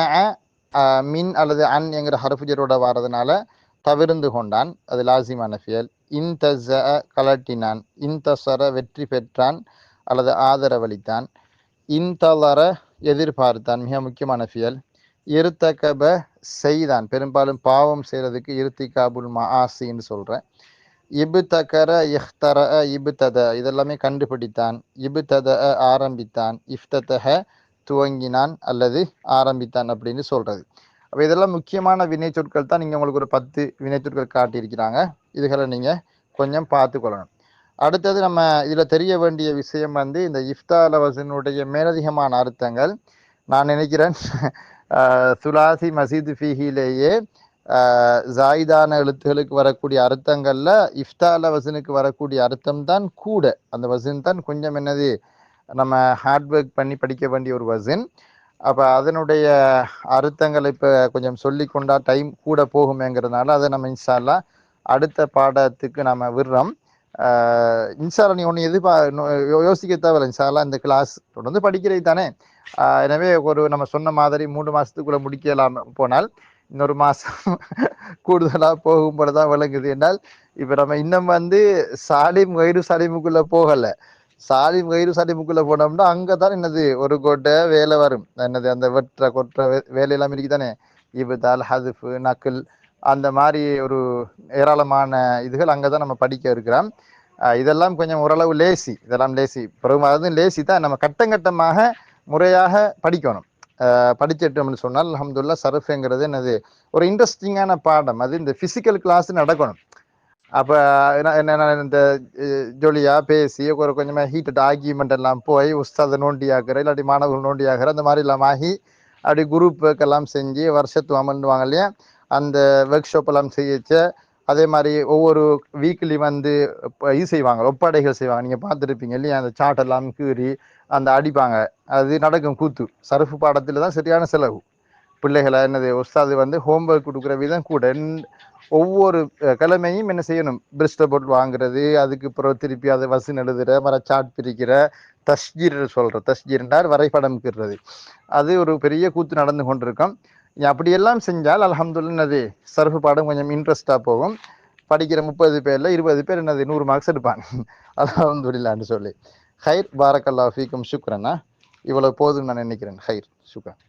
மின் அல்லது அன் என்கிற ஹர்ஃபுஜரோட வர்றதுனால தவிர்ந்து கொண்டான், அது லாசிமான ஃபியல். இன்தஸ கலட்டினான், இன்தஸர வெற்றி பெற்றான் அல்லது ஆதரவளித்தான், இன்தலர எதிர்பார்த்தான், மிக முக்கியமான ஃபியல். இருத்தகப செய்தான், பெரும்பாலும் பாவம் செய்யறதுக்கு இருத்திகாபுல் மஆசின்னு சொல்றேன். இபுதகர இஹ்தர இபுதத இதெல்லாமே கண்டுபிடித்தான், இபுதத ஆரம்பித்தான், இஃப்ததஹ துவங்கினான் அல்லது ஆரம்பித்தான் அப்படின்னு சொல்றது. அப்போ இதெல்லாம் முக்கியமான வினை சொற்கள் தான். நீங்கள் உங்களுக்கு ஒரு 10 வினை சொற்கள் காட்டியிருக்கிறாங்க. இதுகளை நீங்கள் கொஞ்சம் பார்த்து கொள்ளணும். அடுத்தது நம்ம இதில் தெரிய வேண்டிய விஷயம் வந்து இந்த இஃப்தால வசனுடைய மேலதிகமான அர்த்தங்கள். நான் நினைக்கிறேன் சுலாசி மசீது ஃபீஹிலேயே ஜாயிதான எழுத்துகளுக்கு வரக்கூடிய அர்த்தங்கள்ல இஃப்தால வசனுக்கு வரக்கூடிய அர்த்தம் தான் கூட. அந்த வசன் தான் கொஞ்சம் என்னது நம்ம ஹார்ட் ஒர்க் பண்ணி படிக்க வேண்டிய ஒரு வசன். அப்போ அதனுடைய அர்த்தங்களை இப்போ கொஞ்சம் சொல்லி கொண்டா டைம் கூட போகுமேங்கிறதுனால அதை நம்ம இன்ஷா அல்லாஹ் அடுத்த பாடத்துக்கு நம்ம விடுறோம். இன்ஷா அல்லாஹ் நீ ஒன்று யோசிக்க தேவையில்லை. இன்ஷா அல்லாஹ் இந்த கிளாஸ் தொடர்ந்து படிக்கிறது தானே. எனவே ஒரு நம்ம சொன்ன மாதிரி 3 மாதத்துக்குள்ளே முடிக்கலாம் போனால் இன்னொரு மாதம் கூடுதலாக போகும் போல தான் விளங்குது. என்றால் இப்போ நம்ம இன்னும் வந்து சாலிம் கயிறு சாலிமுக்குள்ளே போகலை. சாலிம் கயிறு சாலிமுக்குள்ளே போனோம்னா அங்கே தான் என்னது ஒரு கோட்டை வேலை வரும். என்னது அந்த வெற்ற கொற்ற வேலையெல்லாம் இருக்குது தானே. இபுதால் ஹதுஃபு நக்குல் அந்த மாதிரி ஒரு ஏராளமான இதுகள் அங்கே தான் நம்ம படிக்க இருக்கிறோம். இதெல்லாம் கொஞ்சம் ஓரளவு லேசி, இதெல்லாம் லேசி பிறகு அதுவும் லேசி தான். நம்ம கட்டங்கட்டமாக முறையாக படிக்கணும். படிச்சிட்டோம்னு சொன்னால் அல்ஹம்துலில்லாஹ் சர்ஃப்ங்கிறது என்னது ஒரு இன்ட்ரெஸ்டிங்கான பாடம். அது இந்த ஃபிசிக்கல் கிளாஸ் நடக்கணும். அப்போ என்ன இந்த ஜொலியாக பேசி ஒரு கொஞ்சமாக ஹீட்டட் ஆர்கியூமெண்ட் எல்லாம் போய் உஸ்தாதை நோண்டியாக்குற இல்லாட்டி மாணவர்கள் நோண்டியாக்குற அந்த மாதிரி எல்லாம் ஆகி அப்படி குரூப் ஒர்க்கெல்லாம் செஞ்சு வருஷத்து அமர்ந்துவாங்க இல்லையா, அந்த ஒர்க் ஷாப் எல்லாம் செய்யச்ச அதே மாதிரி ஒவ்வொரு வீக்லி வந்து இது செய்வாங்க, ஒப்படைகள் செய்வாங்க. நீங்கள் பார்த்துருப்பீங்க இல்லையா, அந்த சாட்டெல்லாம் கீறி அந்த அடிப்பாங்க. அது நடக்கும் கூத்து. சரஃபு பாடத்தில் தான் சரியான செலவு. பிள்ளைகளை என்னது உஸ்தாது வந்து ஹோம்ஒர்க் கொடுக்குற விதம் கூட. ஒவ்வொரு கிழமையும் என்ன செய்யணும், பிரிஸ்ட போட்டு வாங்குறது, அதுக்கு பிறகு திருப்பி அதை வசன் எழுதுகிற மர சாட் பிரிக்கிற தஸ்ஜீர் சொல்கிற தஸ்ஜீர்னார் வரைபடம்க்கிறது. அது ஒரு பெரிய கூத்து நடந்து கொண்டிருக்கும். அப்படியெல்லாம் செஞ்சால் அல்ஹம்துலில்லாஹ் என்னது சர்ஃபு பாடம் கொஞ்சம் இன்ட்ரெஸ்டாக போகும். படிக்கிற 30 பேரில் 20 பேர் என்னது 100 மார்க்ஸ் எடுப்பாங்க. அல்ஹம்துலில்லாஹ்னு சொல்லி. ஹைர் பாரக்கல்லாஹு ஃபீக்கும். சுக்ரனா. இவ்வளவு போதும் நான் நினைக்கிறேன். ஹைர் சுக்ரன்.